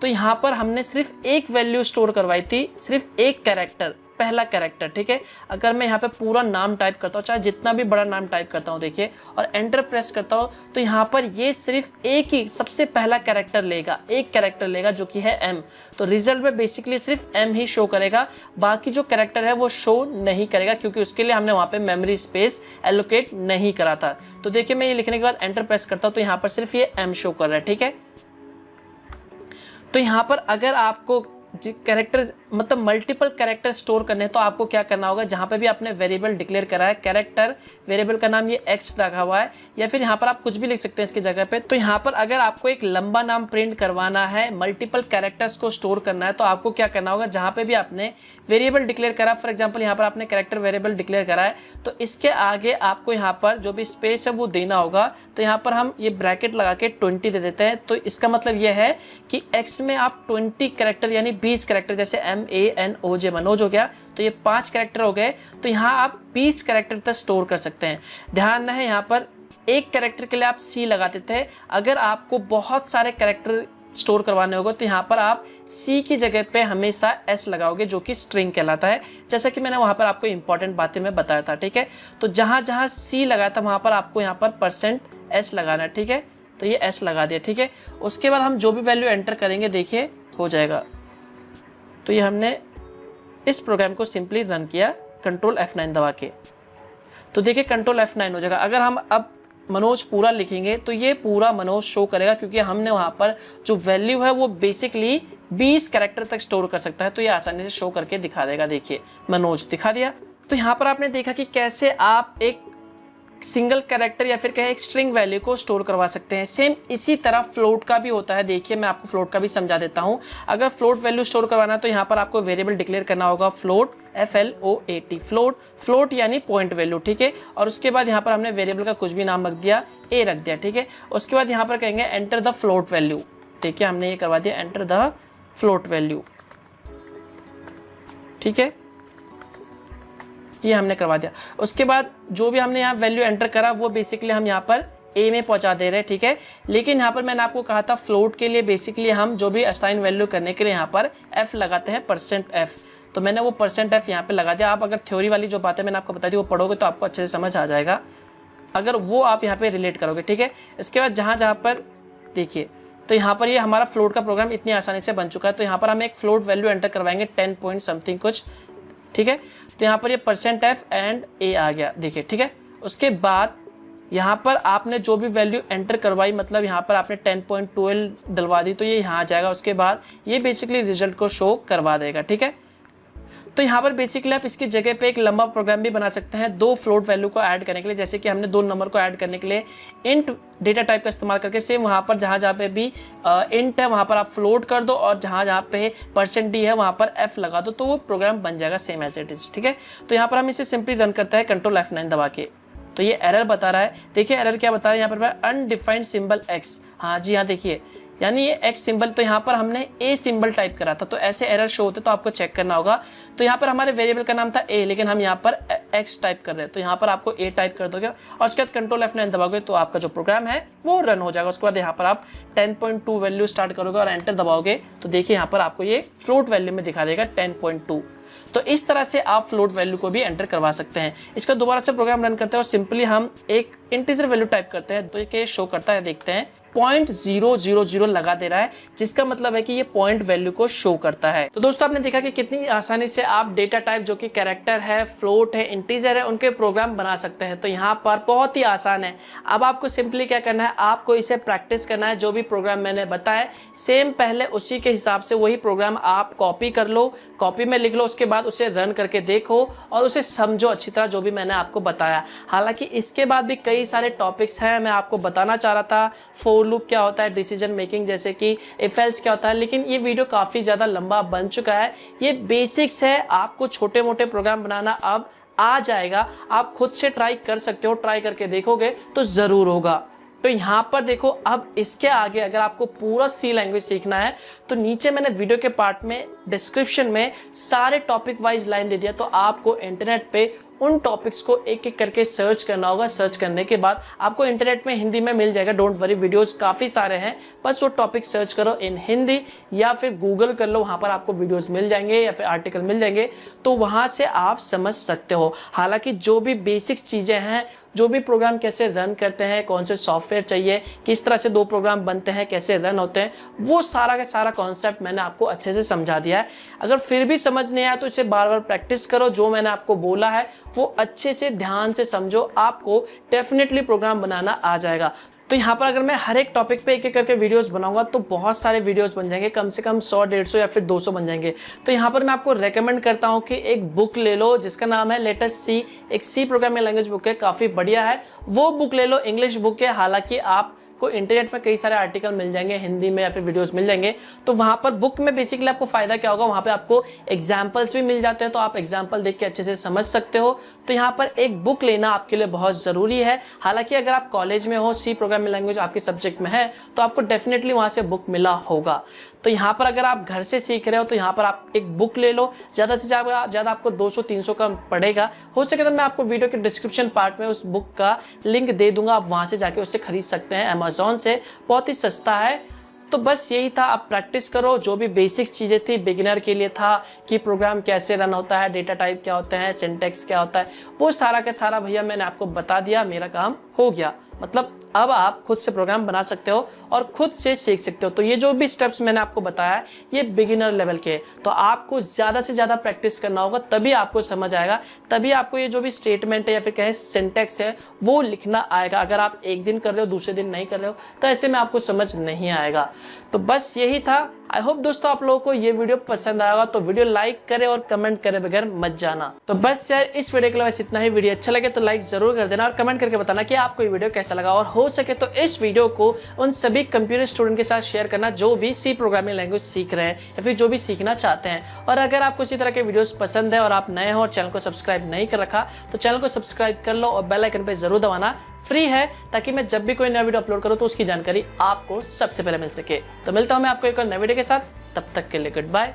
तो यहाँ पर हमने सिर्फ एक वैल्यू स्टोर करवाई थी, सिर्फ एक कैरेक्टर, पहला कैरेक्टर, ठीक है। अगर मैं यहाँ पे पूरा नाम टाइप करता हूँ, चाहे जितना भी बड़ा नाम टाइप करता हूँ, देखिए, और एंटर प्रेस करता हूँ, तो यहाँ पर ये सिर्फ एक ही सबसे पहला कैरेक्टर लेगा, एक कैरेक्टर लेगा जो कि है m। तो रिजल्ट में बेसिकली सिर्फ m ही शो करेगा, बाकी जो कैरेक्टर है वो शो नहीं करेगा, क्योंकि उसके लिए हमने वहाँ पे मेमोरी स्पेस एलोकेट नहीं करा था। तो देखिए मैं ये लिखने के बाद एंटर प्रेस करता हूँ तो यहाँ पर सिर्फ ये m शो कर रहा है, ठीक है। तो यहाँ पर अगर आपको कैरेक्टर मतलब मल्टीपल कैरेक्टर स्टोर करने हैं तो आपको क्या करना होगा, जहाँ पे भी आपने वेरिएबल डिक्लेयर करा है, कैरेक्टर वेरिएबल का नाम ये x रखा हुआ है, या फिर यहाँ पर आप कुछ भी लिख सकते हैं इसकी जगह पे। तो यहाँ पर अगर आपको एक लंबा नाम प्रिंट करवाना है, मल्टीपल कैरेक्टर्स को स्टोर करना है, तो आपको क्या करना होगा, जहाँ पे भी आपने वेरिएबल डिक्लेयर करा, फॉर एग्जाम्पल यहाँ पर आपने कैरेक्टर वेरिएबल डिक्लेयर करा है, तो इसके आगे आपको यहाँ पर जो भी स्पेस है वो देना होगा। तो यहाँ पर हम ये ब्रैकेट लगा के 20 दे देते हैं, तो इसका मतलब ये है कि x में आप 20 कैरेक्टर यानी 20 कैरेक्टर, जैसे MANOJ मनोज हो गया, तो ये 5 कैरेक्टर हो गए, तो यहाँ आप 20 कैरेक्टर तक स्टोर कर सकते हैं। ध्यान रहे यहाँ पर एक कैरेक्टर के लिए आप C लगाते थे, अगर आपको बहुत सारे कैरेक्टर स्टोर करवाने होगा तो यहाँ पर आप C की जगह पे हमेशा S लगाओगे, जो कि स्ट्रिंग कहलाता है, जैसा कि मैंने वहाँ पर आपको इंपॉर्टेंट बातें में बताया था, ठीक है। तो जहाँ जहाँ C लगाया था वहाँ पर आपको यहाँ पर %S लगाना है, ठीक है। तो ये S लगा दिया, ठीक है। उसके बाद हम जो भी वैल्यू एंटर करेंगे देखिए हो जाएगा। तो ये हमने इस प्रोग्राम को सिंपली रन किया कंट्रोल F9 दबा के, तो देखिए कंट्रोल F9 हो जाएगा। अगर हम अब मनोज पूरा लिखेंगे तो ये पूरा मनोज शो करेगा, क्योंकि हमने वहाँ पर जो वैल्यू है वो बेसिकली 20 कैरेक्टर तक स्टोर कर सकता है, तो ये आसानी से शो करके दिखा देगा। देखिए मनोज दिखा दिया। तो यहाँ पर आपने देखा कि कैसे आप एक सिंगल कैरेक्टर या फिर कहें एक स्ट्रिंग वैल्यू को स्टोर करवा सकते हैं। सेम इसी तरह फ्लोट का भी होता है। देखिए मैं आपको फ्लोट का भी समझा देता हूं। अगर फ्लोट वैल्यू स्टोर करवाना है तो यहाँ पर आपको वेरिएबल डिक्लेयर करना होगा फ्लोट, FLOAT, फ्लोट यानी पॉइंट वैल्यू, ठीक है। और उसके बाद यहाँ पर हमने वेरिएबल का कुछ भी नाम रख दिया, A रख दिया, ठीक है। उसके बाद यहाँ पर कहेंगे एंटर द फ्लोट वैल्यू। देखिए हमने ये करवा दिया एंटर द फ्लोट वैल्यू, ठीक है, ये हमने करवा दिया। उसके बाद जो भी हमने यहाँ वैल्यू एंटर करा वो बेसिकली हम यहाँ पर A में पहुंचा दे रहे हैं, ठीक है। लेकिन यहाँ पर मैंने आपको कहा था फ्लोट के लिए बेसिकली हम जो भी असाइन वैल्यू करने के लिए यहाँ पर F लगाते हैं, %F। तो मैंने वो %F यहाँ पे लगा दिया। आप अगर थ्योरी वाली जो बातें मैंने आपको बताई थी वो पढ़ोगे तो आपको अच्छे से समझ आ जाएगा, अगर वो आप यहाँ पे रिलेट करोगे, ठीक है। इसके बाद जहाँ पर देखिए तो यहाँ पर ये हमारा फ्लोट का प्रोग्राम इतनी आसानी से बन चुका है। तो यहाँ पर हम एक फ्लोट वैल्यू एंटर करवाएंगे 10 पॉइंट समथिंग कुछ, ठीक है। तो यहाँ पर ये %F एंड A आ गया, देखिए, ठीक है। उसके बाद यहाँ पर आपने जो भी वैल्यू एंटर करवाई, मतलब यहाँ पर आपने 10.12 डलवा दी, तो ये यहाँ आ जाएगा। उसके बाद ये बेसिकली रिजल्ट को शो करवा देगा, ठीक है। तो यहाँ पर बेसिकली आप इसकी जगह पे एक लंबा प्रोग्राम भी बना सकते हैं दो फ्लोट वैल्यू को ऐड करने के लिए। जैसे कि हमने दो नंबर को ऐड करने के लिए इंट डेटा टाइप का इस्तेमाल करके सेम वहाँ पर जहाँ पे भी इंट है वहाँ पर आप फ्लोट कर दो, और जहाँ पे %d है वहाँ पर f लगा दो, तो वो प्रोग्राम बन जाएगा सेम एज इट इज, ठीक है। तो यहाँ पर हम इसे सिंपली रन करते हैं कंट्रोल F9 दबा के। तो ये एरर बता रहा है, देखिए एरर क्या बता रहा है यहाँ पर, अनडिफाइंड सिंबल x। हाँ जी हाँ, देखिए यानी ये x सिंबल, तो यहाँ पर हमने a सिंबल टाइप करा था, तो ऐसे एरर शो होते तो आपको चेक करना होगा। तो यहाँ पर हमारे वेरिएबल का नाम था a, लेकिन हम यहाँ पर x टाइप कर रहे हैं, तो यहाँ पर आपको a टाइप कर दोगे और उसके बाद कंट्रोल F9 दबाओगे तो आपका जो प्रोग्राम है वो रन हो जाएगा। उसके बाद यहाँ पर आप 10.2 वैल्यू स्टार्ट करोगे और एंटर दबाओगे तो देखिए यहाँ पर आपको ये फ्लोट वैल्यू में दिखा देगा 10.2। तो इस तरह से आप फ्लोट वैल्यू को भी एंटर करवा सकते हैं। इसका दोबारा से प्रोग्राम रन करते हैं और सिंपली हम एक इंटीजर वैल्यू टाइप करते हैं तो ये शो करता है, देखते हैं 0.000 लगा दे रहा है, जिसका मतलब है कि ये पॉइंट वैल्यू को शो करता है। तो दोस्तों आपने देखा कि कितनी आसानी से आप डेटा टाइप जो कि कैरेक्टर है, फ्लोट है, इंटीजर है, उनके प्रोग्राम बना सकते हैं। तो यहाँ पर बहुत ही आसान है। अब आपको सिंपली क्या करना है, आपको इसे प्रैक्टिस करना है। जो भी प्रोग्राम मैंने बताया सेम पहले उसी के हिसाब से वही प्रोग्राम आप कॉपी कर लो, कॉपी में लिख लो, उसके बाद उसे रन करके देखो और उसे समझो अच्छी तरह जो भी मैंने आपको बताया। हालांकि इसके बाद भी कई सारे टॉपिक्स हैं, मैं आपको बताना चाह रहा था फोर लूप क्या होता है, डिसीजन मेकिंग जैसे कि इफ एल्स क्या होता है, लेकिन ये वीडियो काफ़ी ज़्यादा लंबा बन चुका है। ये बेसिक्स है, आपको छोटे मोटे प्रोग्राम बनाना अब आ जाएगा। आप खुद से ट्राई कर सकते हो, ट्राई करके देखोगे तो ज़रूर होगा। तो यहाँ पर देखो, अब इसके आगे अगर आपको पूरा सी लैंग्वेज सीखना है तो नीचे मैंने वीडियो के पार्ट में डिस्क्रिप्शन में सारे टॉपिक वाइज लाइन दे दिया। तो आपको इंटरनेट पे उन टॉपिक्स को एक एक करके सर्च करना होगा। सर्च करने के बाद आपको इंटरनेट में हिंदी में मिल जाएगा, डोंट वरी, वीडियोस काफ़ी सारे हैं। बस वो टॉपिक सर्च करो इन हिंदी या फिर गूगल कर लो, वहाँ पर आपको वीडियोस मिल जाएंगे या फिर आर्टिकल मिल जाएंगे, तो वहाँ से आप समझ सकते हो। हालांकि जो भी बेसिक्स चीज़ें हैं, जो भी प्रोग्राम कैसे रन करते हैं, कौन से सॉफ्टवेयर चाहिए, किस तरह से 2 प्रोग्राम बनते हैं, कैसे रन होते हैं, वो सारा का सारा कॉन्सेप्ट मैंने आपको अच्छे से समझा दिया है। अगर फिर भी समझ नहीं आया तो इसे बार बार प्रैक्टिस करो। जो मैंने आपको बोला है वो अच्छे से ध्यान से समझो, आपको डेफिनेटली प्रोग्राम बनाना आ जाएगा। तो यहाँ पर अगर मैं हर एक टॉपिक पे एक एक करके वीडियोस बनाऊंगा तो बहुत सारे वीडियोस बन जाएंगे, कम से कम 100, 150 या फिर 200 बन जाएंगे। तो यहाँ पर मैं आपको रेकमेंड करता हूँ कि एक बुक ले लो जिसका नाम है लेट अस सी, एक सी प्रोग्रामिंग लैंग्वेज बुक है, काफ़ी बढ़िया है। वो बुक ले लो, इंग्लिश बुक है। हालांकि आपको इंटरनेट में कई सारे आर्टिकल मिल जाएंगे हिंदी में या फिर वीडियोस मिल जाएंगे। तो वहाँ पर बुक में बेसिकली आपको फ़ायदा क्या होगा, वहाँ पर आपको एग्जाम्पल्स भी मिल जाते हैं, तो आप एग्जाम्पल देख के अच्छे से समझ सकते हो। तो यहाँ पर एक बुक लेना आपके लिए बहुत ज़रूरी है। हालांकि अगर आप कॉलेज में हो, सी प्रोग्रामिंग लैंग्वेज आपके सब्जेक्ट में है, तो आपको डेफिनेटली वहाँ से बुक मिला होगा। तो यहाँ पर अगर आप घर से सीख रहे हो तो यहाँ पर आप एक बुक ले लो, ज़्यादा से ज़्यादा आपको 200-300 का पड़ेगा। हो सके तो मैं आपको वीडियो के डिस्क्रिप्शन पार्ट में उस बुक का लिंक दे दूंगा, आप वहाँ से जाके उससे खरीद सकते हैं अमेज़ॉन से, बहुत ही सस्ता है। तो बस यही था, आप प्रैक्टिस करो। जो भी बेसिक्स चीज़ें थी बिगिनर के लिए था कि प्रोग्राम कैसे रन होता है, डेटा टाइप क्या होते हैं, सिंटैक्स क्या होता है, वो सारा का सारा भैया मैंने आपको बता दिया। मेरा काम हो गया, मतलब अब आप खुद से प्रोग्राम बना सकते हो और खुद से सीख सकते हो। तो ये जो भी स्टेप्स मैंने आपको बताया ये बिगिनर लेवल के, तो आपको ज़्यादा से ज़्यादा प्रैक्टिस करना होगा, तभी आपको समझ आएगा, तभी आपको ये जो भी स्टेटमेंट है या फिर कहे सिंटैक्स है वो लिखना आएगा। अगर आप एक दिन कर रहे हो दूसरे दिन नहीं कर रहे हो तो ऐसे में आपको समझ नहीं आएगा। तो बस यही था। आई होप दोस्तों आप लोगों को ये वीडियो पसंद आएगा, तो वीडियो लाइक करें और कमेंट करे बगैर मत जाना। तो बस यार इस वीडियो के लिए बस इतना ही। वीडियो अच्छा लगे तो लाइक जरूर कर देना और कमेंट करके बताना कि आपको ये वीडियो कैसा लगा, और हो सके तो इस वीडियो को उन सभी कंप्यूटर स्टूडेंट के साथ शेयर करना जो भी सी प्रोग्रामिंग लैंग्वेज सीख रहे हैं या फिर जो भी सीखना चाहते हैं। और अगर आपको इसी तरह के वीडियोस पसंद है और आप नए हो और चैनल को सब्सक्राइब नहीं कर रखा तो चैनल को सब्सक्राइब कर लो और बेल आइकन पे जरूर दबाना, फ्री है, ताकि मैं जब भी कोई नया वीडियो अपलोड करूँ तो उसकी जानकारी आपको सबसे पहले मिल सके। तो मिलता हूँ मैं आपको एक और नए वीडियो के साथ, तब तक के लिए गुड बाय।